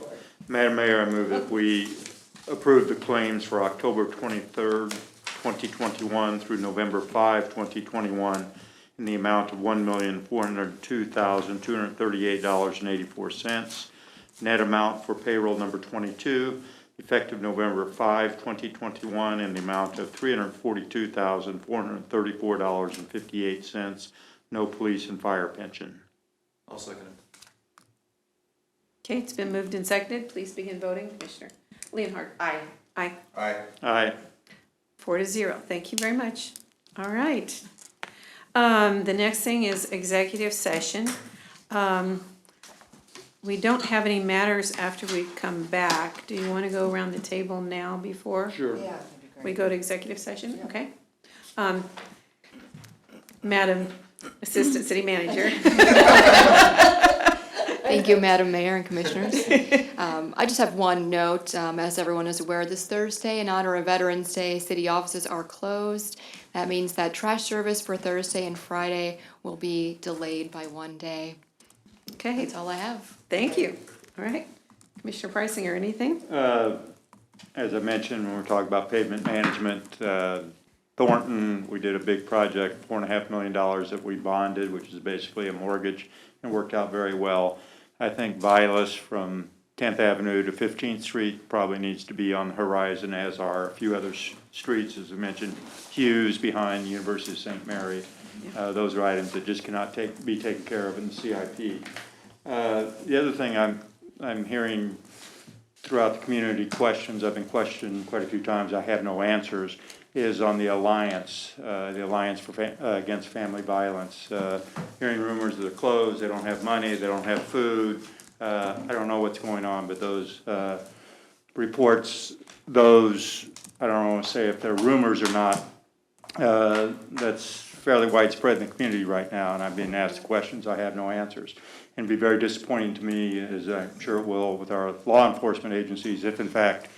Madam Mayor, I move that we approve the claims for October 23rd, 2021 through November 5, 2021 in the amount of $1,402,238.84. Net amount for payroll number 22, effective November 5, 2021 in the amount of $342,434.58. No police and fire pension. I'll second it. Okay, it's been moved and seconded. Please begin voting. Commissioner Leonhardt. Aye. Aye. Aye. Aye. 4-0. Thank you very much. All right. The next thing is executive session. We don't have any matters after we come back. Do you want to go around the table now before? Sure. Yeah, that'd be great. We go to executive session, okay? Madam Assistant City Manager. Thank you, Madam Mayor and Commissioners. I just have one note. As everyone is aware, this Thursday, in honor of Veterans Day, city offices are closed. That means that trash service for Thursday and Friday will be delayed by one day. Okay, That's all I have. thank you. All right. Commissioner Preisinger, anything? As I mentioned, when we're talking about pavement management, Thornton, we did a big project, $4.5 million that we bonded, which is basically a mortgage, and worked out very well. I think Vilas from 10th Avenue to 15th Street probably needs to be on the horizon, as are a few other streets, as I mentioned, Hughes behind the University of St. Mary. Those are items that just cannot be taken care of in the CIP. The other thing I'm hearing throughout the community questions, I've been questioned quite a few times, I have no answers, is on the Alliance for Against Family Violence. Hearing rumors that they're closed, they don't have money, they don't have food. I don't know what's going on, but those reports, I don't want to say if they're rumors or not, that's fairly widespread in the community right now, and I've been asked questions, I have no answers. And it'd be very disappointing to me, as I'm sure it will with our law enforcement agencies, if in fact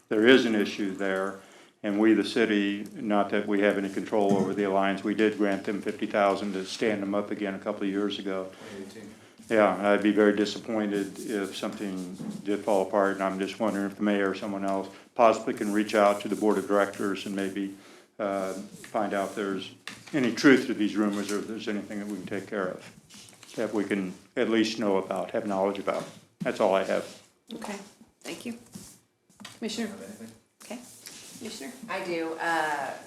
there is an issue there, and we, the city, not that we have any control over the Alliance, we did grant them $50,000 to stand them up again a couple of years ago. 2018. Yeah, I'd be very disappointed if something did fall apart, and I'm just wondering if the mayor or someone else possibly can reach out to the board of directors and maybe find out if there's any truth to these rumors, or if there's anything that we can take care of, that we can at least know about, have knowledge about. That's all I have. Okay, thank you. Commissioner? Okay, Commissioner? I do.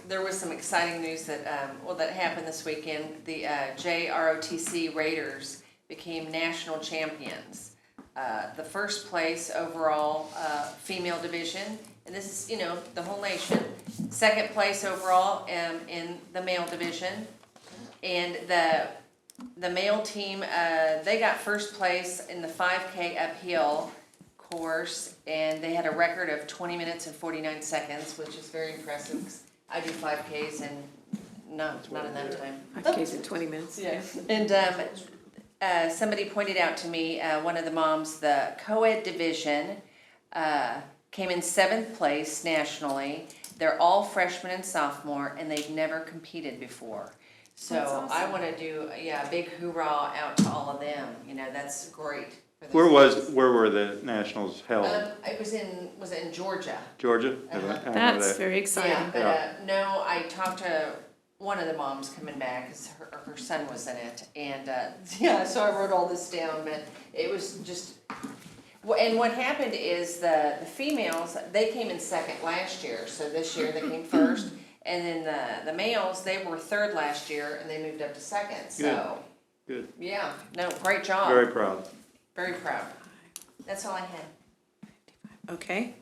There was some exciting news that, that happened this weekend. The JROTC Raiders became national champions. The first place overall female division, and this is, the whole nation. second place overall in the male division. And the male team, they got first place in the 5K uphill course, and they had a record of 20 minutes and 49 seconds, which is very impressive. 'Cause I do 5Ks and not in that time. 5Ks in 20 minutes. Yeah. And somebody pointed out to me, one of the moms, the co-ed division came in 7th place nationally. They're all freshmen and sophomore, and they've never competed before. So That's awesome. I want to do, a big hoorah out to all of them. You know, that's great. For this Where were the nationals held? It was it in Georgia? Georgia? Uh-huh. I know That's that. very exciting. Yeah, but no, I talked to one of the moms coming back, because her son was in it, and, yeah, so I wrote all this down, but it was just, and what happened is the females, they came in second last year, so this year they came first, and then the males, they were third last year, and they moved up to second, so. Good. Yeah, no, great job. Very proud. Very proud. That's all I had. Okay.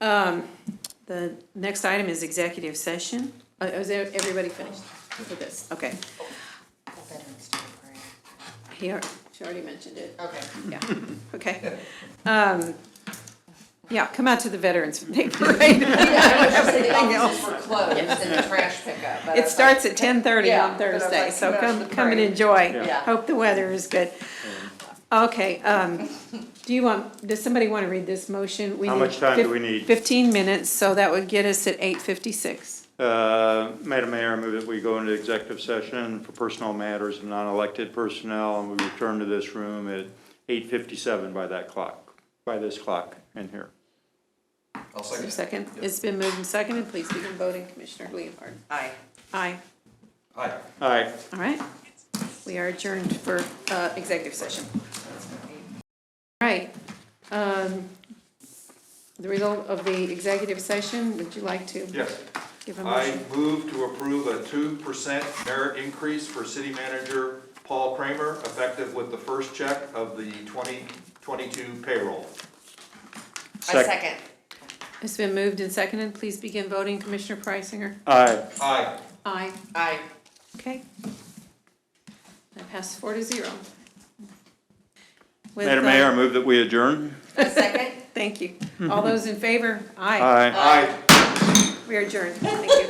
The next item is executive session. Is everybody finished with this? Okay. Veterans Day Parade. She already mentioned it. Okay. Yeah, okay. Yeah, come out to the Veterans Day Parade. Yeah, I was just saying the Everything offices else. were closed and the trash pickup. but I It was starts like, at 10:30 yeah, on but I was Thursday, like, so come out to come the and parade. enjoy. Yeah. Hope the weather is good. Okay, does somebody want to read this motion? How much time do we need? 15 minutes, so that would get us at 8:56. Madam Mayor, I move that we go into executive session for personnel matters of non-elected personnel, and we return to this room at 8:57 by this clock in here. I'll Is there a second. second? It's been moved and seconded. Please begin voting. Commissioner Leonhardt. Aye. Aye. Aye. Aye. All right. We are adjourned for executive session. All right. The result of the executive session, would you like to Yes. give a I motion? move to approve a 2% merit increase for city manager Paul Kramer, effective with the first check of the 2022 payroll. I second. It's been moved and seconded. Please begin voting. Commissioner Preisinger. Aye. Aye. Aye. Aye. Okay. That passes 4-0. With, Madam Mayor, I move that we adjourn. I second. Thank you. All those in favor? Aye. Aye. Aye. We are adjourned. Thank you.